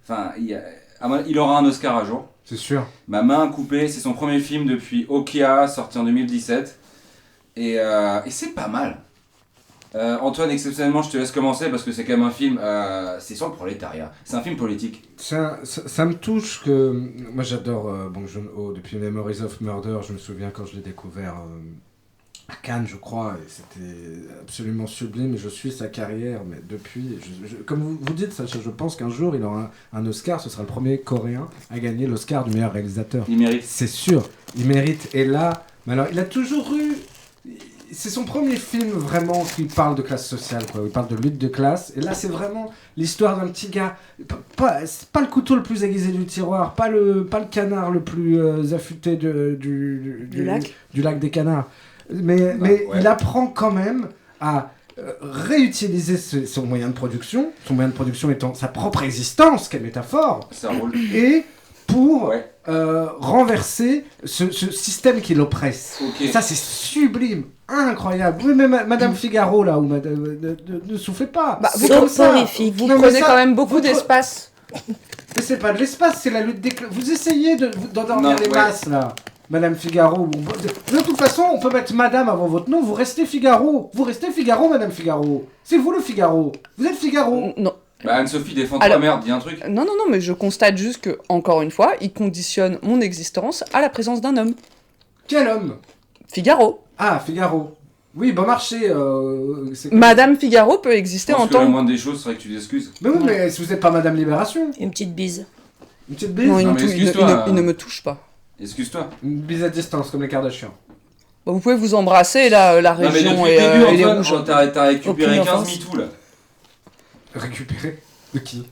Enfin, il aura un Oscar à jour. C'est sûr. Ma main coupée, c'est son premier film depuis Okia, sorti en 2017. Et c'est pas mal. Antoine, exceptionnellement, je te laisse commencer parce que c'est quand même un film, c'est sur le prolétariat. C'est un film politique. Ça me touche que... Moi j'adore Bong Joon-ho depuis Memories of Murder. Je me souviens quand je l'ai découvert à Cannes, je crois, et c'était absolument sublime. Et je suis sa carrière, mais depuis... comme vous dites, Sacha, je pense qu'un jour il aura un Oscar. Ce sera le premier Coréen à gagner l'Oscar du meilleur réalisateur. Il mérite. C'est sûr, il mérite. Et là, mais alors, il a toujours eu... C'est son premier film vraiment qui parle de classe sociale, quoi. Il parle de lutte de classe. Et là, c'est vraiment l'histoire d'un petit gars. C'est pas le couteau le plus aiguisé du tiroir, pas le canard le plus affûté du lac des canards. Mais ouais. il apprend quand même à réutiliser son moyen de production, étant sa propre existence, quelle métaphore, Ça roule. et pour Ouais. renverser ce système qui l'oppresse. Ok. Et ça, c'est sublime, incroyable. Oui, mais Madame Figaro, là, ou Madame... ne soufflez pas. Bah, C'est vous- comme ça. soporifique. Vous Non, mais prenez ça, quand même beaucoup votre- d'espace. Mais c'est pas de l'espace, c'est la lutte des classes. Vous essayez d'endormir Non, les ouais. masses, là. Madame Figaro. De toute façon, on peut mettre Madame avant votre nom. Vous restez Figaro. Vous restez Figaro, Madame Figaro. C'est vous le Figaro. Vous êtes Figaro. Non. Bah Anne-Sophie, défends-toi, Alors- merde, dis un truc. Non, mais je constate juste que, encore une fois, il conditionne mon existence à la présence d'un homme. Quel homme? Figaro. Ah, Figaro. Oui, bon marché. C'est quoi? Madame Figaro peut exister Je pense en que la tant que... moindre des choses serait que tu t'excuses. Mais oui, mais si vous n'êtes pas Madame Libération. Une petite bise. Une petite bise. Non, Non, mais il excuse-toi, ne me touche pas. Excuse-toi. Une bise à distance, comme les Kardashians. Bon, vous pouvez vous embrasser, là, la Non, mais région depuis et, le début, et les Antoine, rouges. t'as récupéré Aucune 15 offense. MeToo, là. Récupéré. De qui?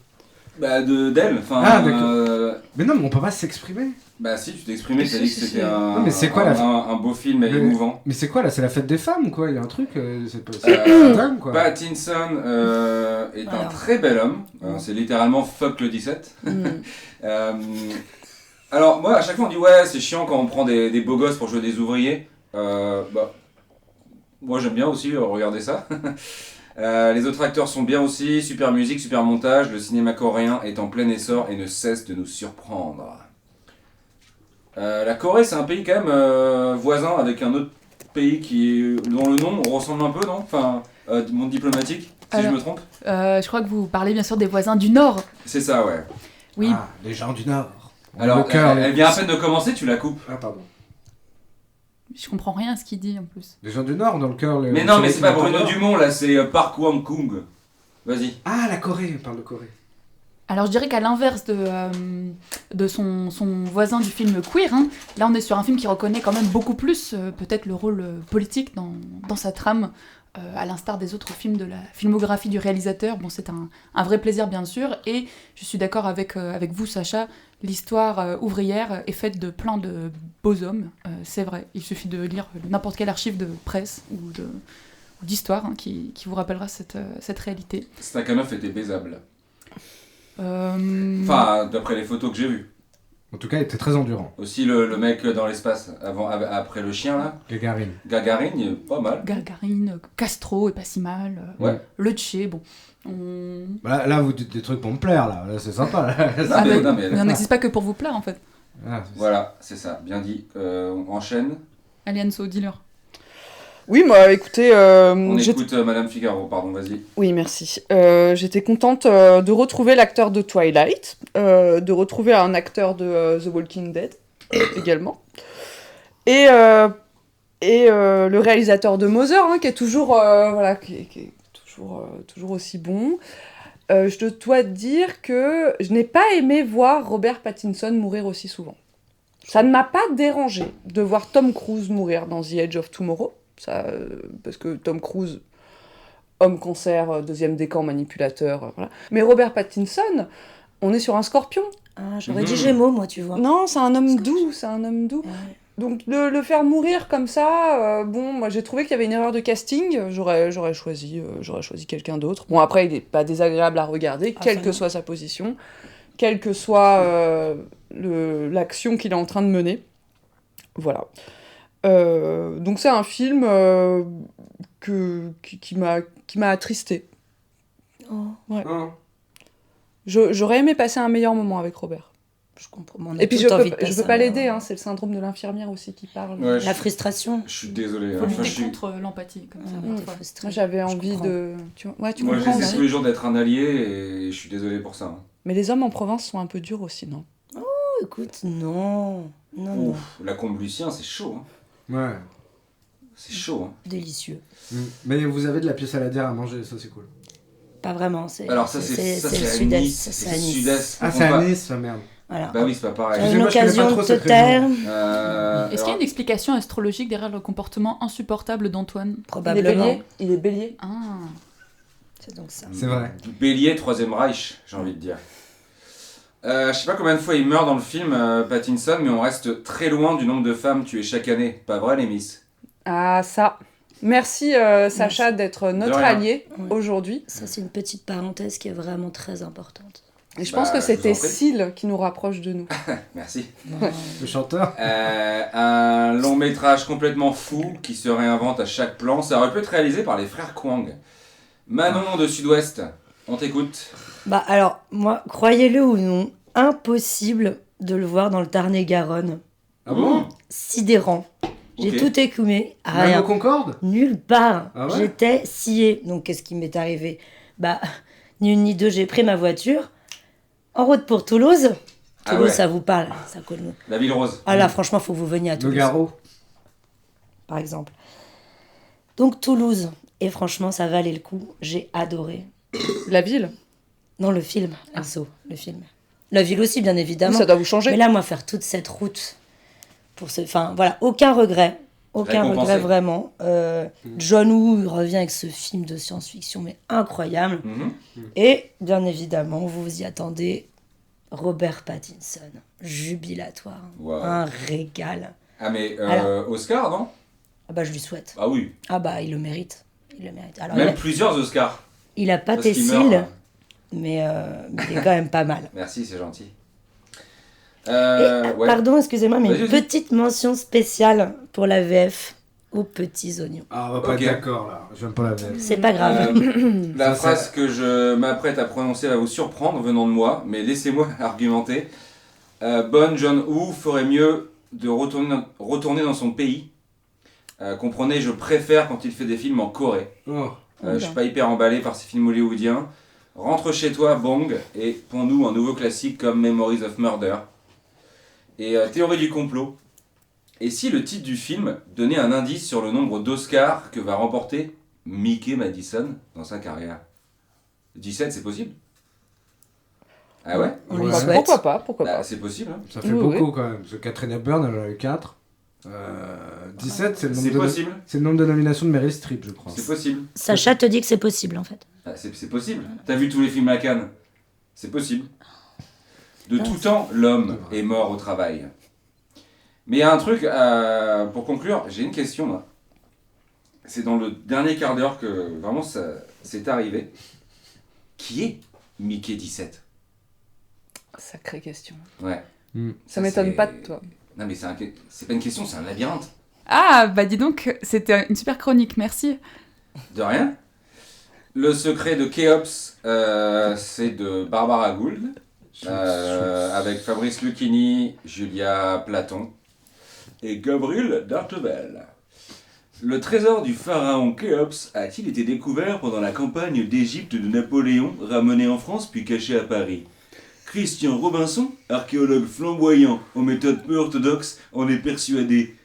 Bah, d'elle. Enfin, Ah, d'accord. Mais non, mais on peut pas s'exprimer. Bah, si, tu t'es exprimé, t'as Si, dit que si, c'était si. un, Non, mais c'est quoi la- un beau film et Mais- émouvant. Mais c'est quoi là? C'est la fête des femmes ou quoi? Il y a un truc, c'est pas Euh, dingue quoi. Pattinson est un Alors. très bel homme. C'est littéralement fuck le 17. Mm. Alors, moi, à chaque fois, on dit ouais, c'est chiant quand on prend des beaux gosses pour jouer des ouvriers. Bah, moi, j'aime bien aussi regarder ça. Les autres acteurs sont bien aussi. Super musique, super montage. Le cinéma coréen est en plein essor et ne cesse de nous surprendre. La Corée, c'est un pays quand même voisin avec un autre pays dont le nom ressemble un peu, non? Enfin, monde diplomatique, si Alors, je me trompe. Je crois que vous parlez bien sûr des voisins du Nord. C'est ça, ouais. Oui. Ah, les gens du Nord. Alors, Le cœur, elle vient à peine de commencer, tu la coupes. Ah, pardon. Je comprends rien à ce qu'il dit en plus. Les gens du Nord, dans le cœur. Mais non, mais c'est pas Bruno Dumont, là, c'est Park Hwang-kung. Vas-y. Ah, la Corée, on parle de Corée. Alors je dirais qu'à l'inverse de son voisin du film Queer, hein, là on est sur un film qui reconnaît quand même beaucoup plus peut-être le rôle politique dans sa trame, à l'instar des autres films de la filmographie du réalisateur. Bon, c'est un vrai plaisir bien sûr, et je suis d'accord avec vous Sacha, l'histoire ouvrière est faite de plein de beaux hommes, c'est vrai, il suffit de lire n'importe quel archive de presse ou d'histoire hein, qui vous rappellera cette réalité. Stakhanov était baisable. Euh, Enfin, d'après les photos que j'ai vues. En tout cas, il était très endurant. Aussi le mec dans l'espace, après le chien là. Gagarine. Gagarine, pas mal. Gagarine, Castro est pas si mal. Ouais. Le Tché, bon. Là, vous dites des trucs pour me plaire, là. Là, c'est sympa. Là. Ah, mais non, mais- on n'existe pas que pour vous plaire en fait. Ah, Voilà, c'est ça, bien dit. On enchaîne. Alienso, dis-leur. Oui, moi, écoutez... On j'ai- écoute Madame Figaro, pardon, vas-y. Oui, merci. J'étais contente de retrouver l'acteur de Twilight, de retrouver un acteur de The Walking Dead également, et le réalisateur de Mother, hein, qui est toujours, voilà, qui est toujours aussi bon. Je dois dire que je n'ai pas aimé voir Robert Pattinson mourir aussi souvent. Ça ne m'a pas dérangé de voir Tom Cruise mourir dans The Edge of Tomorrow, ça, parce que Tom Cruise... homme cancer, deuxième décan, manipulateur, voilà. Mais Robert Pattinson, on est sur un scorpion. Ah, j'aurais dit Gémeaux, moi, tu vois. Non, c'est un homme doux, c'est un homme doux. Ouais. Donc de le faire mourir comme ça, bon, moi j'ai trouvé qu'il y avait une erreur de casting, j'aurais choisi quelqu'un d'autre. Bon, après, il n'est pas désagréable à regarder, quelle que soit sa position, quelle que soit l'action qu'il est en train de mener. Voilà. Donc c'est un film qui m'a attristée. Oh. Ouais. J'aurais aimé passer un meilleur moment avec Robert. Je comprends. Et puis je peux pas l'aider, hein, c'est le syndrome de l'infirmière aussi qui parle. Ouais, La frustration. Je suis désolé. Faut Enfin, lutter contre l'empathie comme ça. parfois. Moi j'avais envie de... Tu Moi comprends, j'essaie ouais. tous les jours d'être un allié et je suis désolé pour ça. hein. Mais les hommes en province sont un peu durs aussi, non? Oh, écoute, non. Non. Ouf, la combe Lucien, c'est chaud. Hein. Ouais. C'est chaud. Hein. Délicieux. Mais vous avez de la pièce saladière à manger, ça c'est cool. Pas vraiment. Alors ça c'est le à sud-est. Nice. Ça, C'est à Nice. sud-est. Ah, c'est à Nice, merde. Voilà. Bah oui, c'est pas pareil. Tu as une Excusez-moi, je connais occasion pas de trop te cette taire. région. Est-ce qu'il y a alors, une explication astrologique derrière le comportement insupportable d'Antoine? Probablement. Il est bélier. Ah. C'est donc ça. C'est vrai. Bélier, Troisième Reich, j'ai envie de dire. Je sais pas combien de fois il meurt dans le film, Pattinson, mais on reste très loin du nombre de femmes tuées chaque année. Pas vrai, les miss? Ah, ça. Merci Sacha d'être notre rien. allié Ouais. aujourd'hui. Ça, c'est une petite parenthèse qui est vraiment très importante. Et je pense que je c'était vous en prie. Syl qui nous rapproche de nous. Merci. Le chanteur. Un long métrage complètement fou qui se réinvente à chaque plan. Ça aurait pu être réalisé par les frères Kwang. Manon de Sud-Ouest, on t'écoute. Bah alors, moi, croyez-le ou non, impossible de le voir dans le Tarn-et-Garonne. Ah bon? Sidérant. J'ai Ok. tout écoumé, Même rien. au Concorde. Nulle part. Ah ouais J'étais sciée. Donc, qu'est-ce qui m'est arrivé? Bah, ni une ni deux, j'ai pris ma voiture, en route pour Toulouse. Ah Toulouse, ouais. ça vous parle, ça colle. La Ville Rose. Ah là, franchement, faut que vous veniez à Toulouse. Nogaro. Par exemple. Donc, Toulouse. Et franchement, ça valait le coup. J'ai adoré. La ville. Non, le film, Enzo, le film. La ville aussi, bien évidemment. Ça doit vous changer. Mais là, moi, faire toute cette route pour ce... Enfin, voilà, aucun regret. Aucun Récompensé. regret, vraiment. John Woo revient avec ce film de science-fiction, mais incroyable. Mhm. Et, bien évidemment, vous vous y attendez, Robert Pattinson. Jubilatoire. Wow. Un régal. Ah mais Alors. Oscar, non? Ah bah, je lui souhaite. Ah oui. Ah bah, il le mérite. Il le mérite. Alors, Même plusieurs Oscars. il a pas Parce qu'il Tessil, meurt, hein. mais il est quand même pas mal. Merci, c'est gentil. Et, Ouais. Pardon, excusez-moi, mais Vas-y, une vas-y. petite mention spéciale pour la VF aux petits oignons. Ah, on va pas Ok. être d'accord là. J'aime pas la VF. C'est pas grave. La Ça, phrase que je m'apprête à prononcer va vous surprendre venant de moi, mais laissez-moi argumenter. Bon John-Woo ferait mieux de retourner dans son pays. Comprenez, je préfère quand il fait des films en Corée. Oh. Je suis pas hyper emballé par ces films hollywoodiens. Rentre chez toi, Bong, et pond-nous un nouveau classique comme Memories of Murder. Et théorie du complot. Et si le titre du film donnait un indice sur le nombre d'Oscars que va remporter Mickey Madison dans sa carrière? 17, c'est possible? Ah ouais? On lui Ouais. souhaite. Pourquoi pas, pourquoi Bah, pas. c'est possible. Hein. Ça fait Oui, beaucoup quand même. Parce que Catherine Hepburn, elle en a eu 4. 17, c'est le nombre C'est de possible. c'est le nombre de nominations de Meryl Streep, je crois. C'est possible. Sacha te dit que c'est possible, en fait. Ah, c'est possible. T'as vu tous les films à Cannes? C'est possible. De tout temps, l'homme est mort au travail. Mais il y a un truc, pour conclure, j'ai une question là. C'est dans le dernier quart d'heure que vraiment ça c'est arrivé. Qui est Mickey 17? Sacrée question. Ouais. Ça m'étonne c'est- pas de toi. Non mais c'est pas une question, c'est un labyrinthe. Ah, bah dis donc, c'était une super chronique, merci. De rien. Le secret de Khéops, c'est de Barbara Gould, avec Fabrice Lucchini, Julia Platon et Gabriel Dartevel. Le trésor du pharaon Khéops a-t-il été découvert pendant la campagne d'Égypte de Napoléon, ramené en France puis caché à Paris? Christian Robinson, archéologue flamboyant aux méthodes peu orthodoxes, en est persuadé.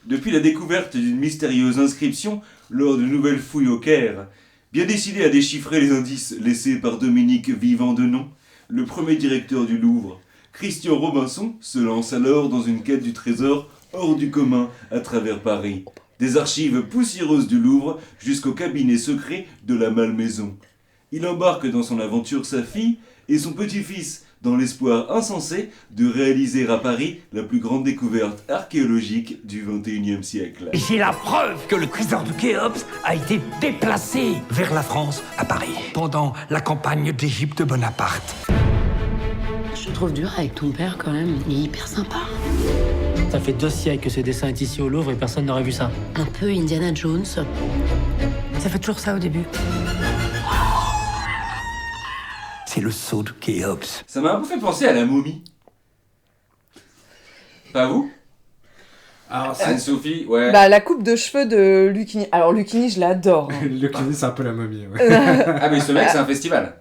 Depuis la découverte d'une mystérieuse inscription lors de nouvelles fouilles au Caire, bien décidé à déchiffrer les indices laissés par Dominique Vivant-Denon, le premier directeur du Louvre, Christian Robinson se lance alors dans une quête du trésor hors du commun à travers Paris, des archives poussiéreuses du Louvre jusqu'au cabinet secret de la Malmaison. Il embarque dans son aventure sa fille et son petit-fils, dans l'espoir insensé de réaliser à Paris la plus grande découverte archéologique du XXIe siècle. J'ai la preuve que le trésor de Khéops a été déplacé vers la France, à Paris, pendant la campagne d'Égypte de Bonaparte. Je te trouve dur avec ton père quand même. Il est hyper sympa. Ça fait 2 siècles que ce dessin est ici au Louvre et personne n'aurait vu ça. Un peu Indiana Jones. Ça fait toujours ça au début. C'est le sceau de Khéops. Ça m'a un peu fait penser à la momie. Pas vous? Anne-Sophie, ouais. Bah, la coupe de cheveux de Lucchini. Alors, Lucchini, je l'adore. hein. Lucchini, c'est un peu la momie. Ouais. Ah, mais ce mec, c'est un festival.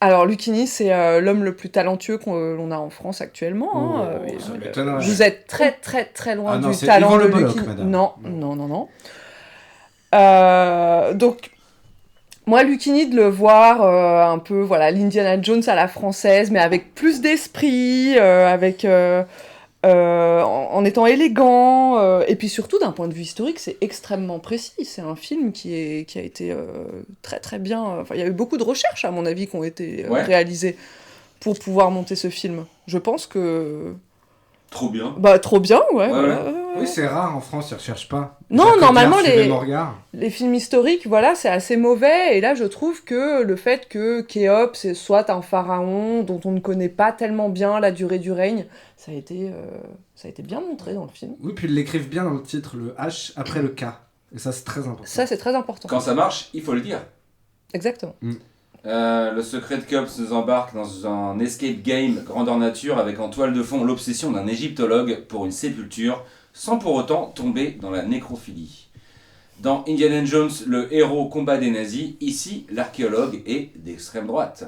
Alors, Lucchini, c'est l'homme le plus talentueux qu'on a en France actuellement. hein. Oh, ça m'étonnerait. Vous êtes très, très, très loin Ah non, du c'est talent Yvan de Le Bolloc, Lucchini. madame. Non, non, non, non. Donc, moi, Lucchini, de le voir un peu, voilà, l'Indiana Jones à la française, mais avec plus d'esprit, en étant élégant, et puis surtout d'un point de vue historique, c'est extrêmement précis. C'est un film qui a été très très bien. Enfin, il y a eu beaucoup de recherches, à mon avis, qui ont été Ouais. réalisées pour pouvoir monter ce film. Je pense que Trop bien. Bah, trop bien, ouais. Ouais, voilà, ouais. ouais. Oui, c'est rare en France, ils recherchent pas. Non, Jacques normalement, Audiard suivait mon regard. les films historiques, voilà, c'est assez mauvais. Et là, je trouve que le fait que Khéops soit un pharaon dont on ne connaît pas tellement bien la durée du règne, ça a été bien montré dans le film. Oui, puis ils l'écrivent bien dans le titre, le H après le K. Et ça, c'est très important. Ça, c'est très important. Quand ça marche, il faut le dire. Exactement. Le secret de Khéops nous embarque dans un escape game grandeur nature avec en toile de fond l'obsession d'un égyptologue pour une sépulture sans pour autant tomber dans la nécrophilie. Dans Indiana Jones, le héros combat des nazis, ici l'archéologue est d'extrême droite.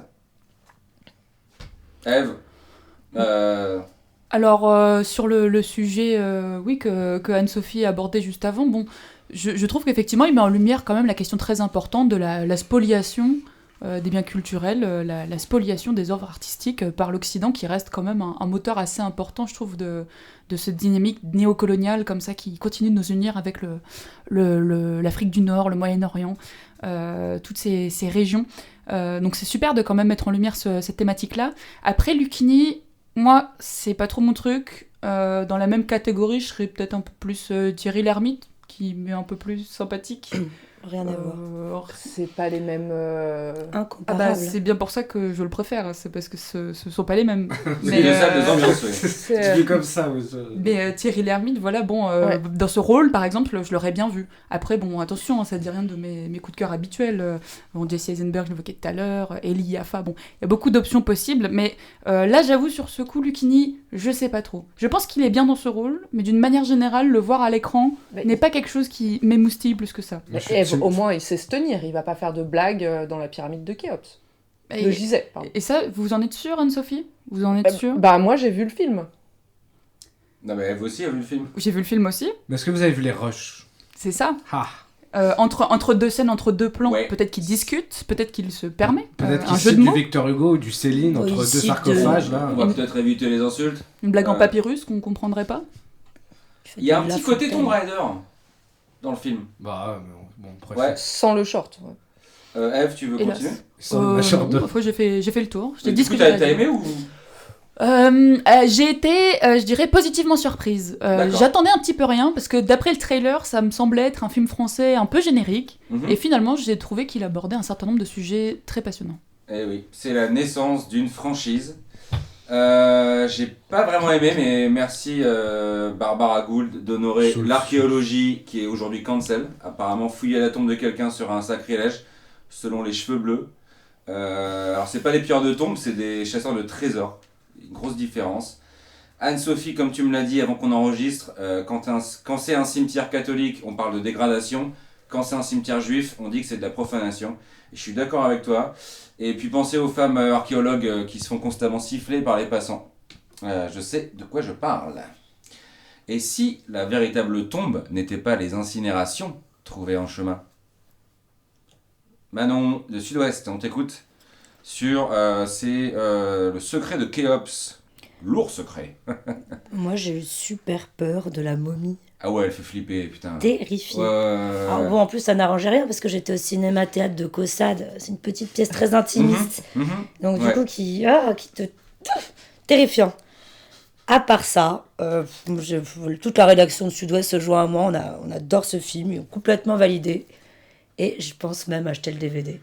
Ève, Alors, sur le sujet oui, que Anne-Sophie a abordé juste avant, bon, je trouve qu'effectivement, il met en lumière quand même la question très importante de la spoliation des biens culturels, la spoliation des œuvres artistiques par l'Occident, qui reste quand même un moteur assez important, je trouve, de cette dynamique néocoloniale comme ça, qui continue de nous unir avec l'Afrique du Nord, le Moyen-Orient, toutes ces régions. Donc c'est super de quand même mettre en lumière cette thématique-là. Après, Lucchini, moi, c'est pas trop mon truc. Dans la même catégorie, je serais peut-être un peu plus Thierry Lhermitte, qui m'est un peu plus sympathique. Rien à voir. C'est pas les mêmes... Incomparables. C'est bien pour ça que je le préfère, c'est parce que ce sont pas les mêmes. c'est une salle de ambiance, oui. Tu dis comme ça, oui. Mais Thierry Lhermitte, voilà, bon, dans ce rôle, par exemple, je l'aurais bien vu. Après, bon, attention, hein, ça dit rien de mes coups de cœur habituels. Bon, Jesse Eisenberg, je l'évoquais tout à l'heure, Eli Yaffa, bon, il y a beaucoup d'options possibles, mais là, j'avoue, sur ce coup, Lucchini, je sais pas trop. Je pense qu'il est bien dans ce rôle, mais d'une manière générale, le voir à l'écran n'est pas quelque chose qui m'émoustille plus que ça. Au moins, il sait se tenir, il va pas faire de blagues dans la pyramide de Khéops. De Gizeh, pardon. Et ça, vous en êtes sûre, Anne-Sophie ? Vous en êtes sûre ? Bah, moi, j'ai vu le film. Non, mais Ève aussi a vu le film. J'ai vu le film aussi. Mais est-ce que vous avez vu les rushs ? C'est ça. Ah. Entre deux scènes, entre deux plans, Ouais. peut-être qu'ils discutent, peut-être qu'ils se permettent. Peut-être Un qu'il jeu cite de du mots. Victor Hugo ou du Céline entre deux sarcophages, là. On va peut-être éviter les insultes. Une blague en papyrus qu'on comprendrait pas. Il y a un petit côté Tomb Raider dans le film. Bah, bon, Ouais. Sans le short. Ouais. Ève, tu veux continuer Sans la short de... Parfois, j'ai fait le tour. Je t'ai Du dit ce coup, que j'avais à t'as dire. aimé ou J'ai été, je dirais, positivement surprise. D'accord. J'attendais un petit peu rien, parce que d'après le trailer, ça me semblait être un film français un peu générique. Et finalement, j'ai trouvé qu'il abordait un certain nombre de sujets très passionnants. Eh oui, c'est la naissance d'une franchise. J'ai pas vraiment aimé, mais merci Barbara Gould d'honorer l'archéologie qui est aujourd'hui cancel. Apparemment, fouiller la tombe de quelqu'un sera un sacrilège, selon les cheveux bleus. Alors, c'est pas des pilleurs de tombes, c'est des chasseurs de trésors. Une grosse différence. Anne-Sophie, comme tu me l'as dit avant qu'on enregistre, quand c'est un cimetière catholique, on parle de dégradation. Quand c'est un cimetière juif, on dit que c'est de la profanation. Et je suis d'accord avec toi. Et puis pensez aux femmes archéologues qui se font constamment siffler par les passants. Je sais de quoi je parle. Et si la véritable tombe n'était pas les incinérations trouvées en chemin ? Manon, de Sud-Ouest, on t'écoute sur le secret de Khéops. Lourd secret. Moi, j'ai eu super peur de la momie. Ah ouais, elle fait flipper, putain. Terrifiée. Ouais. Alors bon, en plus, ça n'arrangeait rien parce que j'étais au cinéma-théâtre de Caussade. C'est une petite pièce très intimiste. Donc du coup, qui te... Terrifiant. À part ça, toute la rédaction de Sud-Ouest se joint à moi. On adore ce film, ils ont complètement validé. Et je pense même acheter le DVD.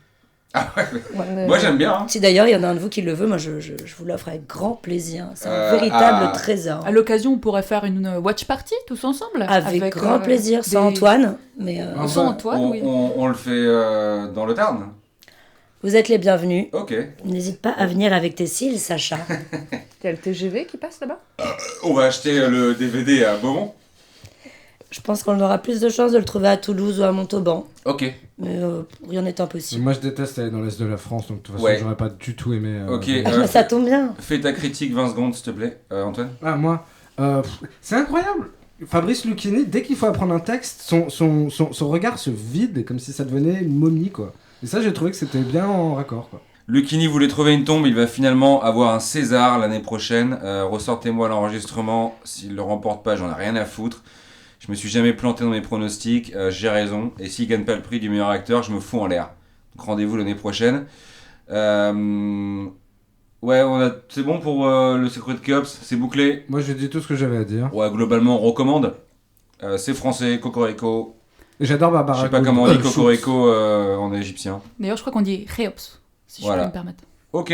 Ah ouais, moi j'aime bien. Hein. Si d'ailleurs il y en a un de vous qui le veut, moi je vous l'offre avec grand plaisir. C'est un véritable trésor. À l'occasion, on pourrait faire une watch party tous ensemble. Avec grand plaisir, sans Antoine. Mais sans Antoine, oui. On le fait dans le Tarn. Vous êtes les bienvenus. Ok. N'hésite pas à venir avec tes cils, Sacha. Il y a le TGV qui passe là-bas. On va acheter le DVD à Beaumont. Je pense qu'on aura plus de chances de le trouver à Toulouse ou à Montauban. Ok. Mais rien n'est impossible. Moi je déteste aller dans l'est de la France, donc de toute façon j'aurais pas du tout aimé. Ok. Ça tombe bien. Fais ta critique 20 secondes s'il te plaît, Antoine. Ah moi, c'est incroyable. Fabrice Lucchini, dès qu'il faut apprendre un texte, son regard se vide comme si ça devenait une momie quoi. Et ça j'ai trouvé que c'était bien en raccord quoi. Lucchini voulait trouver une tombe, il va finalement avoir un César l'année prochaine. Ressortez-moi l'enregistrement, s'il le remporte pas, j'en ai rien à foutre. Je me suis jamais planté dans mes pronostics, j'ai raison. Et s'il gagne pas le prix du meilleur acteur, je me fous en l'air. Donc rendez-vous l'année prochaine. Ouais, c'est bon pour le secret de Khéops, c'est bouclé. Moi j'ai dit tout ce que j'avais à dire. Ouais, globalement, on recommande. C'est français, Cocorico. Et j'adore Barbara. Je sais pas comment on dit Cocorico en égyptien. D'ailleurs, je crois qu'on dit Khéops, si je peux me permettre. Ok,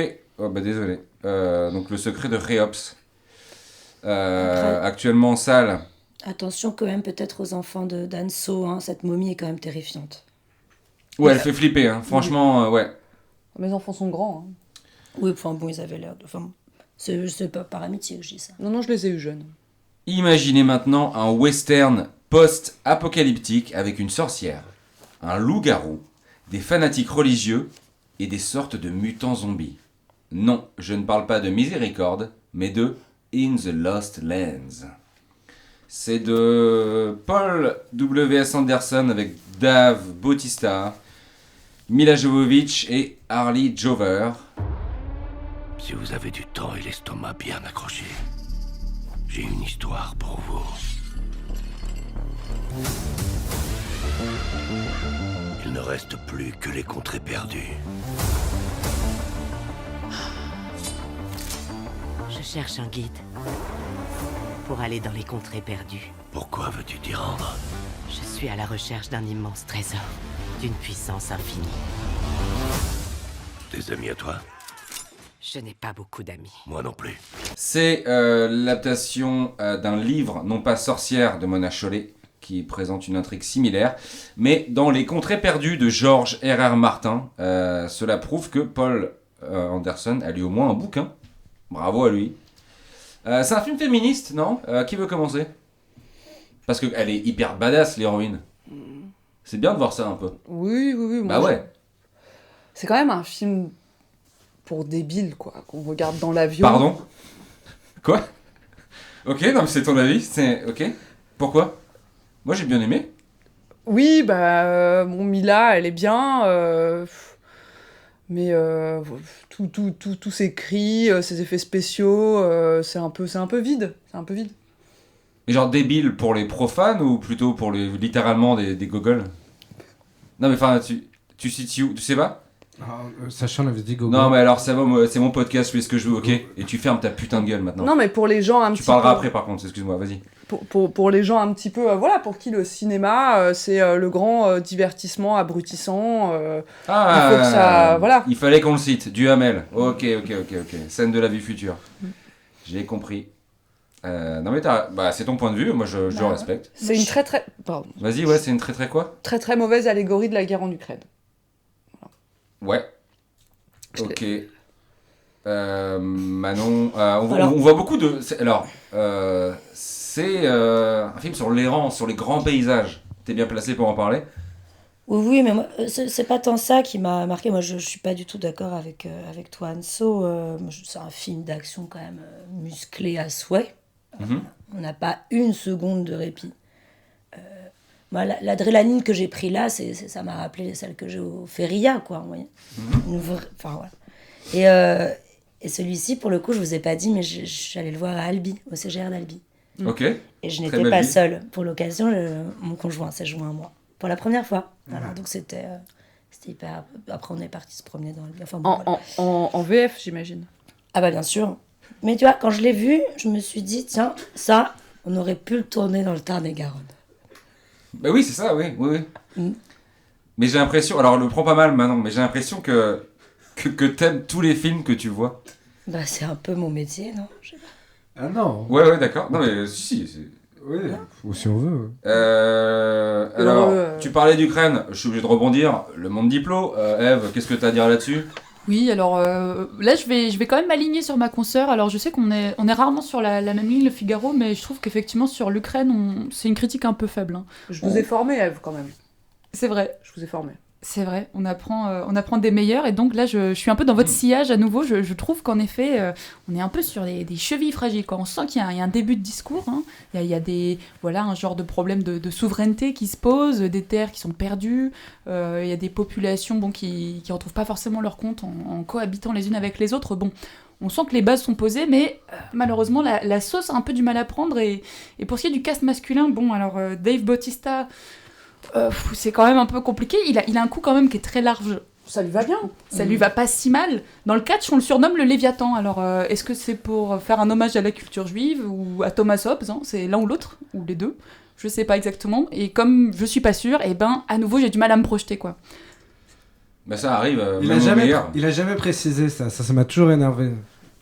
désolé. Donc le secret de Khéops. Actuellement en salle. Attention quand même peut-être aux enfants d'Anso, hein. Cette momie est quand même terrifiante. Ouais, elle fait flipper, hein. Franchement, ouais. Mes enfants sont grands. Hein. Oui, enfin bon, ils avaient l'air de... Enfin, c'est pas par amitié que je dis ça. Non, je les ai eus jeunes. Imaginez maintenant un western post-apocalyptique avec une sorcière, un loup-garou, des fanatiques religieux et des sortes de mutants zombies. Non, je ne parle pas de Miséricorde, mais de In the Lost Lands. C'est de Paul W.S. Anderson avec Dave Bautista, Mila Jovovich et Harley Jover. Si vous avez du temps et l'estomac bien accroché, j'ai une histoire pour vous. Il ne reste plus que les contrées perdues. Je cherche un guide pour aller dans les contrées perdues. Pourquoi veux-tu t'y rendre? Je suis à la recherche d'un immense trésor, d'une puissance infinie. Des amis à toi? Je n'ai pas beaucoup d'amis. Moi non plus. C'est l'adaptation d'un livre, non pas Sorcière, de Mona Chollet, qui présente une intrigue similaire, mais dans Les Contrées perdues de George R.R. Martin. Cela prouve que Paul Anderson a lu au moins un bouquin. Bravo à lui. C'est un film féministe, non? Qui veut commencer? Parce qu'elle est hyper badass, l'héroïne. C'est bien de voir ça un peu. Oui. Bah ouais. C'est quand même un film pour débiles, quoi, qu'on regarde dans l'avion. Pardon? Quoi? Ok, non mais c'est ton avis, c'est... Ok. Pourquoi? Moi j'ai bien aimé. Oui, Mila, elle est bien, mais tous ces cris, ces effets spéciaux, c'est un peu vide. Mais genre débile pour les profanes ou plutôt pour les littéralement des gogoles? Non mais enfin, tu situes où? Tu sais pas? Sacha on avait dit gogo. Non mais alors ça va, c'est mon podcast, je fais ce que je veux, ok? Et tu fermes ta putain de gueule maintenant. Non mais pour les gens un petit peu... Tu parleras après par contre, excuse-moi, vas-y. Pour les gens un petit peu, pour qui le cinéma, c'est le grand divertissement abrutissant. Il faut que ça... Voilà. Il fallait qu'on le cite, Duhamel. Ok. Scène de la vie future. J'ai compris. Non mais c'est ton point de vue, moi je le respecte. C'est une très... Pardon. Vas-y, ouais, c'est une très quoi? Très mauvaise allégorie de la guerre en Ukraine. Ouais. Ok. Manon, on voit beaucoup de... C'est un film sur l'errance, sur les grands paysages. T'es bien placé pour en parler? Oui, mais moi, c'est pas tant ça qui m'a marqué. Moi, je suis pas du tout d'accord avec toi, Anso. C'est un film d'action quand même musclé à souhait. On n'a pas une seconde de répit. Moi, l'adrénaline que j'ai pris là, ça m'a rappelé celle que j'ai au Feria, quoi. Vous voyez, voilà. Et celui-ci, pour le coup, je vous ai pas dit, mais j'allais le voir à Albi, au CGR d'Albi. Ok. Et je n'étais pas seule. Pour l'occasion, mon conjoint s'est joint à moi. Pour la première fois. Alors, donc c'était hyper... Après, on est parti se promener dans Albi. Enfin, bon, voilà. en VF, j'imagine. Ah bah bien sûr. Mais tu vois, quand je l'ai vu, je me suis dit, tiens, ça, on aurait pu le tourner dans le Tarn-et-Garonne. Bah oui, c'est ça, oui. Mais j'ai l'impression, alors le prends pas mal Manon, mais j'ai l'impression que t'aimes tous les films que tu vois. Bah c'est un peu mon métier, non? Je sais pas. Ah non. Ouais, d'accord. Non mais si. Oui, si on veut. Alors, tu parlais d'Ukraine, je suis obligé de rebondir. Le monde diplo, Eve, qu'est-ce que t'as à dire là-dessus? Oui, alors là, je vais quand même m'aligner sur ma consoeur. Alors, je sais qu'on est rarement sur la même ligne, le Figaro, mais je trouve qu'effectivement, sur l'Ukraine, c'est une critique un peu faible. Hein. Je vous ai formé, Eve, quand même. C'est vrai. Je vous ai formé. C'est vrai, on apprend des meilleurs. Et donc là, je suis un peu dans votre sillage à nouveau. Je trouve qu'en effet, on est un peu sur des chevilles fragiles. Quand on sent qu'il y a un début de discours, hein. Il y a un genre de problème de souveraineté qui se pose, des terres qui sont perdues. Il y a des populations qui ne retrouvent pas forcément leur compte en cohabitant les unes avec les autres. Bon, on sent que les bases sont posées, mais malheureusement, la sauce a un peu du mal à prendre. Et pour ce qui est du cast masculin, bon, alors Dave Bautista... c'est quand même un peu compliqué. Il a un coup quand même qui est très large Ça lui va bien. Ça lui va pas si mal. Dans le catch, on le surnomme le Léviathan. Alors, est-ce que c'est pour faire un hommage à la culture juive ou à Thomas Hobbes, hein? C'est l'un ou l'autre, ou les deux. Je sais pas exactement. Et comme je suis pas sûre, à nouveau, j'ai du mal à me projeter, quoi. Bah ça arrive, Il même au meilleur. a jamais précisé ça. Ça m'a toujours énervé.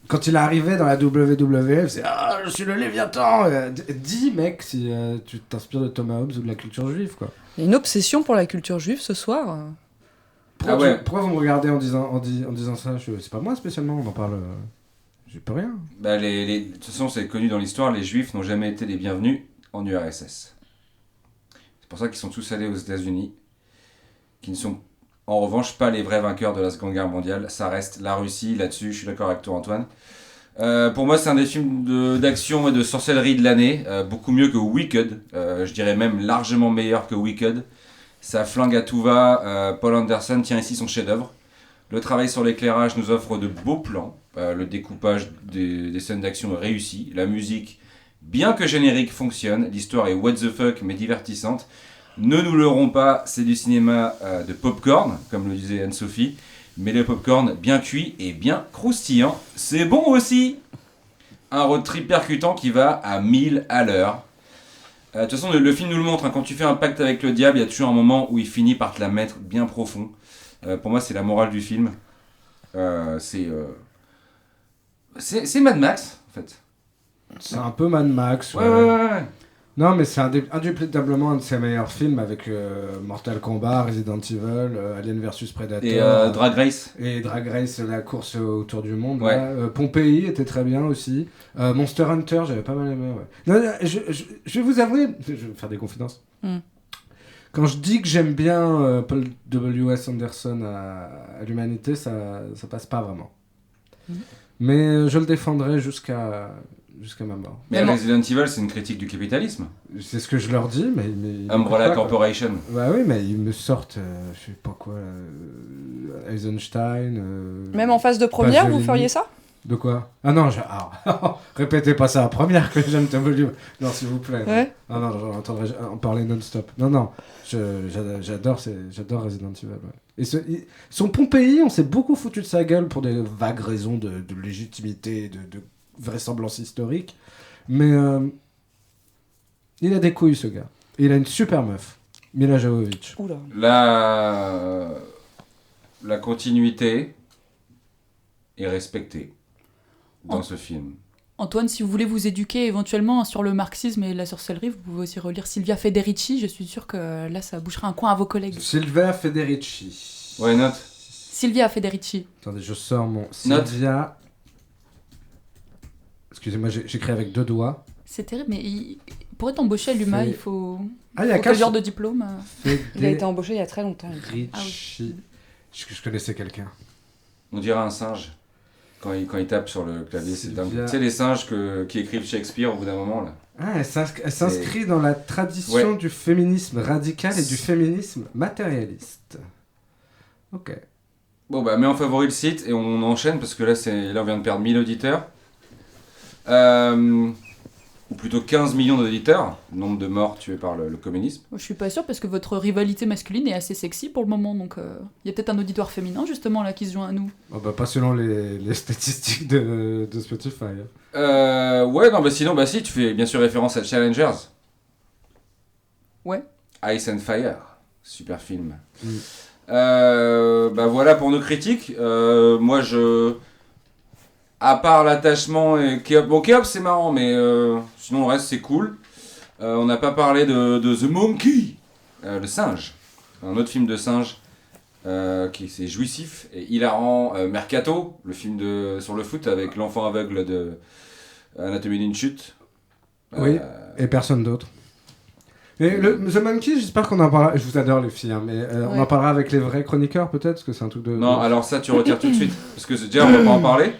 Quand il est arrivé dans la WWE, c'est ah, je suis le Léviathan. Dis, mec, si tu t'inspires de Thomas Hobbes ou de la culture juive, quoi. Il y a une obsession pour la culture juive ce soir. Pourquoi vous me regardez en disant ça? C'est pas moi spécialement, on en parle. J'y peux rien. Bah, de toute façon, c'est connu dans l'histoire, les Juifs n'ont jamais été les bienvenus en URSS. C'est pour ça qu'ils sont tous allés aux États-Unis, qui ne sont en revanche pas les vrais vainqueurs de la Seconde Guerre mondiale. Ça reste la Russie, là-dessus, je suis d'accord avec toi, Antoine. Pour moi, c'est un des films d'action et de sorcellerie de l'année, beaucoup mieux que Wicked, je dirais même largement meilleur que Wicked. Ça flingue à tout va, Paul Anderson tient ici son chef-d'œuvre. Le travail sur l'éclairage nous offre de beaux plans, le découpage des scènes d'action est réussi, la musique, bien que générique, fonctionne, l'histoire est what the fuck mais divertissante. Ne nous leurrons pas, c'est du cinéma de popcorn, comme le disait Anne-Sophie, mais le popcorn bien cuit et bien croustillant, c'est bon aussi. Un road trip percutant qui va à 1000 à l'heure. De toute façon, le film nous le montre, hein, quand tu fais un pacte avec le diable, il y a toujours un moment où il finit par te la mettre bien profond. Pour moi, c'est la morale du film. C'est Mad Max, en fait. C'est un peu Mad Max. Ouais. Non, mais c'est indubtablement un de ses meilleurs films avec Mortal Kombat, Resident Evil, Alien vs Predator. Et Drag Race. Et Drag Race, la course autour du monde. Ouais. Là. Pompéi était très bien aussi. Monster Hunter, j'avais pas mal aimé. Ouais. Non, je vais vous avouer, je vais faire des confidences. Quand je dis que j'aime bien Paul W.S. Anderson à l'humanité, ça passe pas vraiment. Mais je le défendrai jusqu'à ma mort. Mais Resident Evil, c'est une critique du capitalisme. C'est ce que je leur dis, mais Umbrella Corporation. Bah oui, mais ils me sortent, je sais pas quoi, Eisenstein. Même en phase de première, vous feriez ça? De quoi? Ah non, répétez pas ça à première que j'aime ta volume. Non, s'il vous plaît. Ouais. Ah non, j'entendrai en parler non-stop. Non, j'adore Resident Evil. Ouais. Et son Pompéi, on s'est beaucoup foutu de sa gueule pour des vagues raisons de légitimité, de vraisemblance historique. Mais il a des couilles, ce gars. Et il a une super meuf, Mila Jovovich. Oula. La continuité est respectée dans ce film. Antoine, si vous voulez vous éduquer éventuellement sur le marxisme et la sorcellerie, vous pouvez aussi relire Silvia Federici. Je suis sûre que là, ça bouchera un coin à vos collègues. Silvia Federici. Ouais, note. Silvia Federici. Attendez, je sors mon... Silvia... Excusez-moi, j'écris avec 2 doigts. C'est terrible, mais pour être embauché à l'UMA, il faut... Ah, il y a quel genre de diplôme? Il a été embauché il y a très longtemps. Ricci. Je connaissais quelqu'un. On dirait un singe. Quand il tape sur le clavier, c'est dingue. Tu sais, les singes qui écrivent Shakespeare au bout d'un moment, là. Ah, elle s'inscrit dans la tradition du féminisme radical et du féminisme matérialiste. Ok. Bon, bah, mets en favori le site et on enchaîne parce que là, on vient de perdre 1000 auditeurs. Ou plutôt 15 millions d'auditeurs, nombre de morts tués par le communisme. Je suis pas sûre parce que votre rivalité masculine est assez sexy pour le moment, donc il y a peut-être un auditoire féminin justement là qui se joint à nous. Oh bah pas selon les statistiques de Spotify. Ouais, non, bah sinon, bah si, tu fais bien sûr référence à Challengers. Ouais. Ice and Fire, super film. Bah voilà pour nos critiques. Moi à part l'attachement et Kéops. Bon, Kéops c'est marrant, mais sinon le reste c'est cool. On n'a pas parlé de The Monkey, le singe. Un autre film de singe qui c'est jouissif et hilarant. Mercato, le film sur le foot avec l'enfant aveugle de Anatomie d'une chute. Oui, et personne d'autre. Et The Monkey, j'espère qu'on en parlera. Je vous adore les filles, hein, mais on en parlera avec les vrais chroniqueurs peut-être, parce que c'est un truc de... Non, alors ça tu retires tout de suite, parce que déjà on va pas en parler.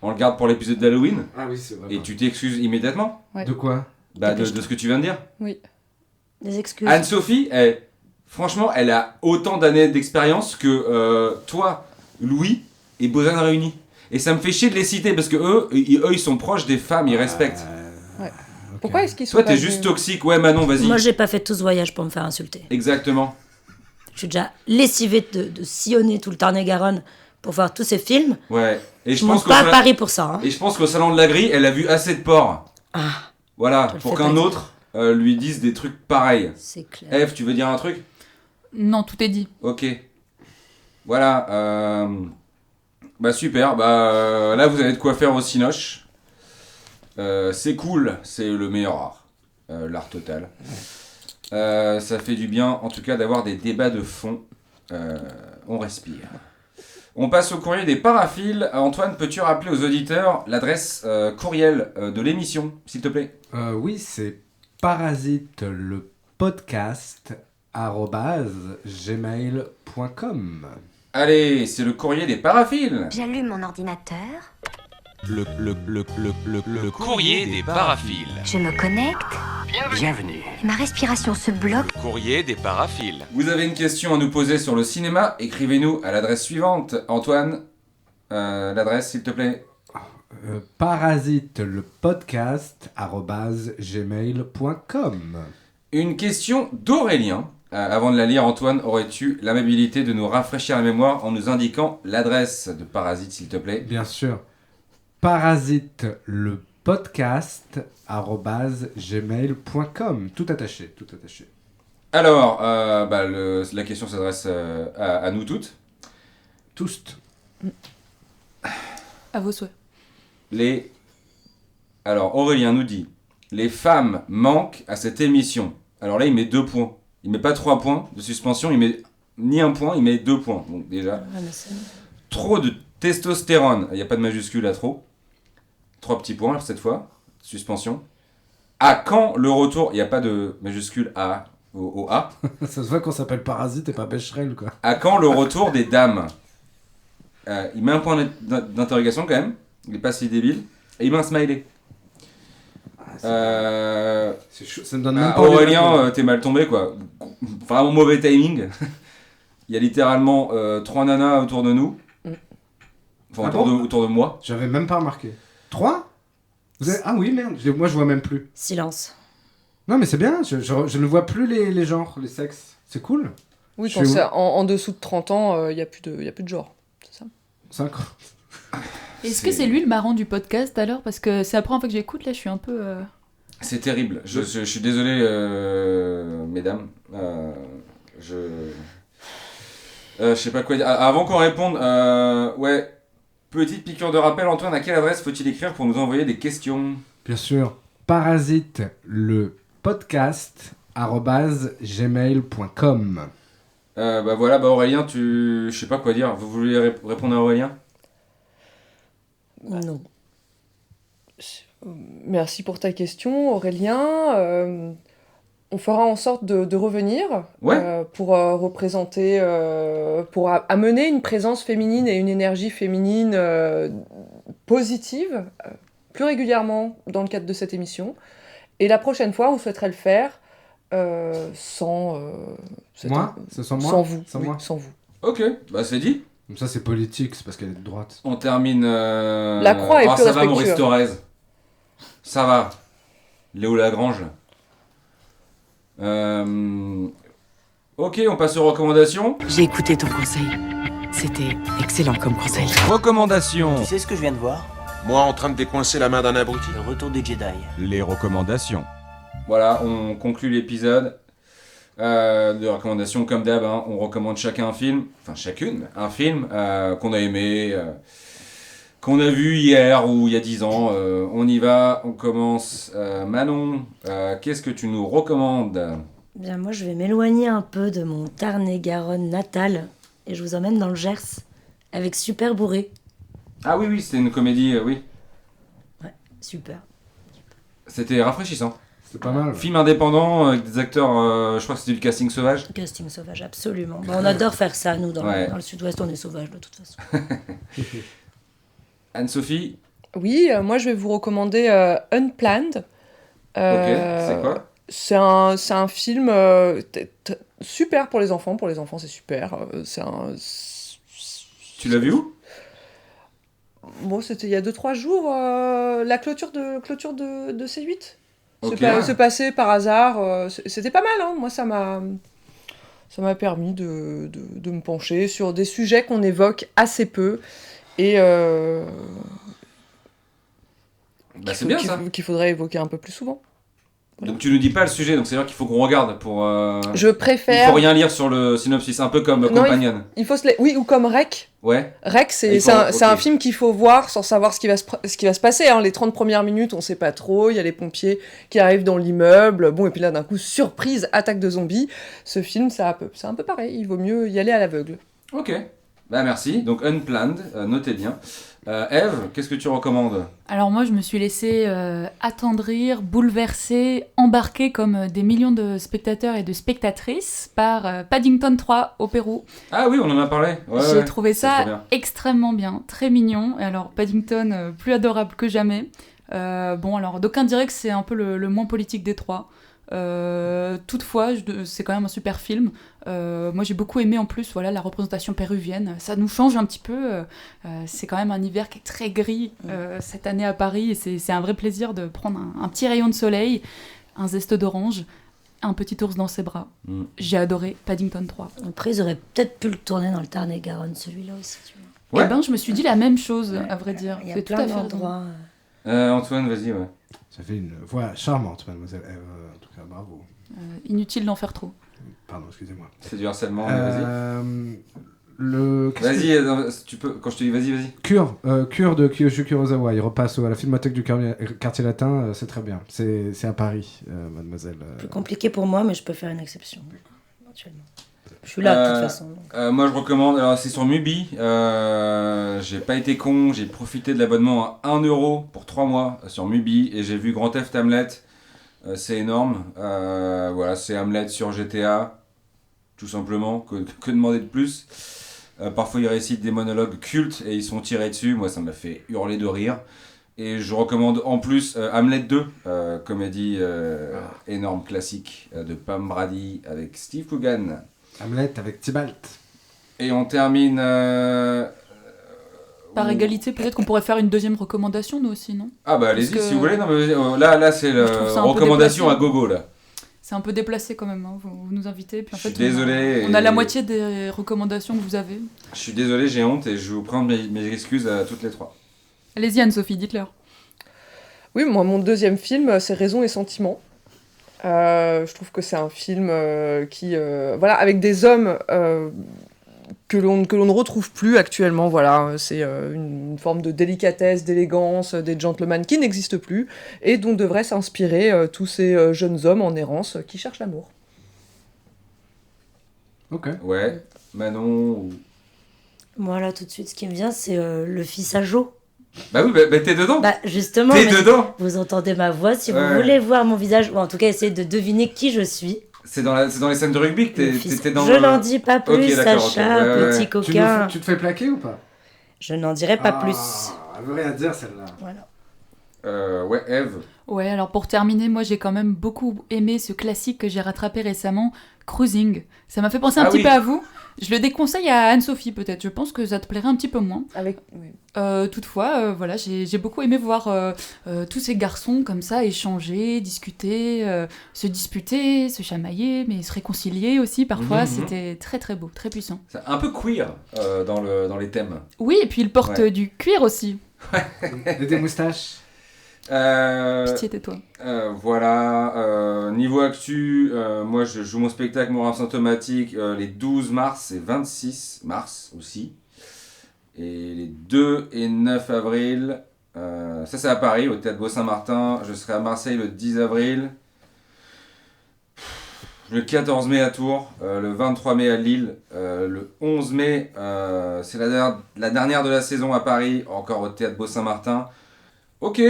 On le garde pour l'épisode d'Halloween. Ah oui, c'est vrai. Et tu t'excuses immédiatement. Ouais. De quoi? Bah de ce que tu viens de dire. Oui. Des excuses. Anne-Sophie, franchement, elle a autant d'années d'expérience que toi, Louis et Bozan réunis. Et ça me fait chier de les citer parce que eux ils sont proches des femmes, ils respectent. Ouais. Okay. Pourquoi est-ce qu'ils sont Toi, t'es juste toxique. Ouais, Manon, vas-y. Moi, j'ai pas fait tout ce voyage pour me faire insulter. Exactement. Je suis déjà lessivée de sillonner tout le Tarn-et-Garonne pour voir tous ces films. Ouais. Et je monte pas à Paris pour ça. Hein. Et je pense qu'au salon de la grille, elle a vu assez de porcs. Ah. Voilà, pour qu'un autre lui dise des trucs pareils. C'est clair. Eve, tu veux dire un truc ? Non, tout est dit. Ok. Voilà. Bah super. Bah là, vous avez de quoi faire au Cinoche. C'est cool. C'est le meilleur art. L'art total. Ça fait du bien, en tout cas, d'avoir des débats de fond. On respire. On passe au courrier des paraphiles. Antoine, peux-tu rappeler aux auditeurs l'adresse courriel de l'émission, s'il te plaît ? Oui, c'est parasite le podcast @gmail.com. Allez, c'est le courrier des paraphiles. J'allume mon ordinateur. Le courrier des paraphiles. Je me connecte. Bienvenue. Ma respiration se bloque. Courrier des paraphiles. Vous avez une question à nous poser sur le cinéma, écrivez-nous à l'adresse suivante. Antoine, l'adresse s'il te plaît. Parasite le podcast @gmail.com. Une question d'Aurélien. Avant de la lire, Antoine, aurais-tu l'amabilité de nous rafraîchir la mémoire en nous indiquant l'adresse de Parasite, s'il te plaît ? Bien sûr. Parasite le podcast @gmail.com. Tout attaché, tout attaché. Alors, la question s'adresse à nous toutes. Tous. À vos souhaits. Alors, Aurélien nous dit « Les femmes manquent à cette émission ». Alors là, il met 2 points. Il met pas 3 points de suspension, il met ni 1 point, il met 2 points. Donc déjà, trop de testostérone. Il n'y a pas de majuscule à trop. 3 petits points cette fois. Suspension. À quand le retour ? Il n'y a pas de majuscule A au A. Ça se voit qu'on s'appelle Parasite et pas Becherel, quoi. À quand le retour des dames ? Il met un point d'interrogation quand même. Il n'est pas si débile. Et il met un smiley. C'est chaud, ça me donne même pas Aurélien, t'es mal tombé quoi. Vraiment mauvais timing. Il y a littéralement 3 nanas autour de nous. Enfin, autour de moi. J'avais même pas remarqué. 3 ? Ah oui, merde. Moi, je vois même plus. Silence. Non, mais c'est bien. Je ne vois plus les genres, les sexes. C'est cool. Oui, quand c'est en dessous de 30 ans, il n'y a plus de genre. C'est ça ? 5 ans. Est-ce que c'est lui le marrant du podcast alors ? Parce que c'est la première fois que j'écoute, là je suis un peu... C'est terrible. Je suis désolé, mesdames. Je sais pas quoi dire. Avant qu'on réponde, ouais, petite piqûre de rappel, Antoine, à quelle adresse faut-il écrire pour nous envoyer des questions ? Bien sûr. Parasite le podcast @gmail.com. Voilà, Aurélien, je sais pas quoi dire. Vous voulez répondre à Aurélien ? Non. Merci pour ta question, Aurélien. On fera en sorte de revenir pour représenter, pour amener une présence féminine et une énergie féminine positive plus régulièrement dans le cadre de cette émission. Et la prochaine fois, on souhaiterait le faire sans moi. Sans vous. Sans vous. Ok, c'est dit. Comme ça, c'est politique, c'est parce qu'elle est de droite. On termine. La croix est plus ça respectueuse. va, Maurice Thorez. Ça va. Léo Lagrange. Ok, on passe aux recommandations. J'ai écouté ton conseil. C'était excellent comme conseil. Recommandations. Tu sais ce que je viens de voir ? Moi en train de décoincer la main d'un abruti. Le retour des Jedi. Les recommandations. Voilà, on conclut l'épisode de recommandations comme d'hab. On recommande chacun un film, enfin chacune, un film qu'on a aimé, qu'on a vu hier ou il y a 10 ans. On y va, on commence. Manon, qu'est-ce que tu nous recommandes ? Bien, moi, je vais m'éloigner un peu de mon Tarn-et-Garonne natal et je vous emmène dans le Gers avec Super Bourré. Ah oui, c'était une comédie, oui. Ouais, super. C'était rafraîchissant. C'était pas mal. Film indépendant avec des acteurs, je crois que c'était du casting sauvage. Casting sauvage, absolument. On adore faire ça, nous, dans le sud-ouest, on est sauvages de toute façon. Anne-Sophie ? Oui, moi je vais vous recommander Unplanned. Ok, c'est quoi ? C'est un film super pour les enfants. Pour les enfants, c'est super. Tu l'as vu où ? Bon, c'était il y a 2-3 jours, la clôture de C8. Okay. C'est passé par hasard. C'était pas mal, hein. Moi, ça m'a ça m'a permis de me pencher sur des sujets qu'on évoque assez peu et c'est bien ça. Qu'il faudrait évoquer un peu plus souvent. Donc tu nous dis pas le sujet, donc c'est-à-dire qu'il faut qu'on regarde pour... Je préfère... Il faut rien lire sur le synopsis, un peu comme Companion. Il faut oui, ou comme Rec. Ouais. Rec, c'est un film qu'il faut voir sans savoir ce qui va se passer. Hein. Les 30 premières minutes, on sait pas trop. Il y a les pompiers qui arrivent dans l'immeuble. Bon, et puis là, d'un coup, surprise, attaque de zombies. Ce film, c'est un peu pareil. Il vaut mieux y aller à l'aveugle. Ok. Bah merci. Donc Unplanned, notez bien. Eve, qu'est-ce que tu recommandes ? Alors moi, je me suis laissée attendrir, bouleversée, embarquée comme des millions de spectateurs et de spectatrices par Paddington 3 au Pérou. Ah oui, on en a parlé. J'ai trouvé ça extrêmement bien, très mignon. Et alors Paddington, plus adorable que jamais. Bon, alors d'aucuns diraient que c'est un peu le moins politique des trois. Toutefois, c'est quand même un super film. Moi j'ai beaucoup aimé en plus la représentation péruvienne. Ça nous change un petit peu. C'est quand même un hiver qui est très gris cette année à Paris. Et c'est un vrai plaisir de prendre un petit rayon de soleil, un zeste d'orange, un petit ours dans ses bras. J'ai adoré Paddington 3. Après, ils auraient peut-être pu le tourner dans le Tarn-et-Garonne, celui-là aussi. Tu vois. Ouais. Eh ben, je me suis dit la même chose, à vrai dire. Il y a c'est plein tout à fait d'endroits. Antoine, vas-y, ouais. Ça fait une voix charmante, mademoiselle Eve. En tout cas, bravo. Inutile d'en faire trop. Pardon, excusez-moi. C'est du harcèlement, mais vas-y. Vas-y, tu peux. Quand je te dis vas-y. Cure de Kiyoshi Kurosawa. Il repasse à la Filmothèque du Quartier Latin. C'est très bien. C'est à Paris, mademoiselle. Plus compliqué pour moi, mais je peux faire une exception. Éventuellement. Je suis là de toute façon. Moi je recommande, alors c'est sur Mubi, j'ai pas été con, j'ai profité de l'abonnement à 1€ pour 3 mois sur Mubi et j'ai vu Grand Theft Hamlet, c'est énorme, voilà, c'est Hamlet sur GTA, tout simplement, que demander de plus. Parfois ils récitent des monologues cultes et ils sont tirés dessus, moi ça m'a fait hurler de rire. Et je recommande en plus Hamlet 2, comédie énorme classique de Pam Brady avec Steve Coogan. Hamlet avec Tybalt. Et on termine... Par égalité, peut-être qu'on pourrait faire une deuxième recommandation, nous aussi, non ? Ah bah allez-y, si vous voulez. Non, mais là c'est la recommandation à gogo, là. C'est un peu déplacé quand même, hein. Vous nous invitez. Puis en fait, désolé. On a la moitié des recommandations que vous avez. Je suis désolé, j'ai honte et je vais vous prendre mes excuses à toutes les trois. Allez-y Anne-Sophie, dites-leur. Oui, moi mon deuxième film, c'est Raison et Sentiment. Je trouve que c'est un film qui, avec des hommes que l'on ne retrouve plus actuellement. Voilà, c'est une forme de délicatesse, d'élégance, des gentlemen qui n'existent plus et dont devraient s'inspirer tous ces jeunes hommes en errance qui cherchent l'amour. Ok. Ouais, Manon. Moi là, tout de suite, ce qui me vient, c'est le fils à Jo. Bah oui, bah t'es dedans. Bah justement, vous entendez ma voix. Si vous voulez voir mon visage, ou en tout cas essayer de deviner qui je suis. C'est dans les scènes de rugby que t'es dans... Je n'en dis pas plus, okay, Sacha, petit coquin. Tu te fais plaquer ou pas ? Je n'en dirai pas plus. Elle veut rien dire celle-là. Voilà. Ouais, Eve. Ouais, alors pour terminer, moi j'ai quand même beaucoup aimé ce classique que j'ai rattrapé récemment, Cruising. Ça m'a fait penser un petit peu à vous. Je le déconseille à Anne-Sophie peut-être, je pense que ça te plairait un petit peu moins. Toutefois, voilà, j'ai beaucoup aimé voir tous ces garçons comme ça échanger, discuter, se disputer, se chamailler, mais se réconcilier aussi parfois. C'était très très beau, très puissant. C'est un peu queer dans les thèmes. Oui, et puis il porte du cuir aussi. Et des moustaches. Pitié, tais-toi. Voilà, niveau actu, moi je joue mon spectacle Mon Rap Symptomatique les 12 mars et 26 mars aussi. Et les 2 et 9 avril, ça c'est à Paris, au Théâtre Beau-Saint-Martin. Je serai à Marseille le 10 avril. Le 14 mai à Tours, le 23 mai à Lille, le 11 mai, c'est la dernière de la saison à Paris, encore au Théâtre Beau-Saint-Martin. Ok,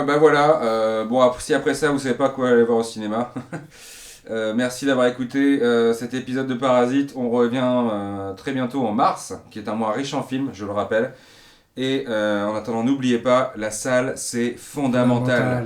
bah voilà, bon si après ça vous savez pas quoi aller voir au cinéma, merci d'avoir écouté cet épisode de Parasite. On revient très bientôt en mars, qui est un mois riche en films, je le rappelle. Et en attendant, n'oubliez pas, la salle c'est fondamental.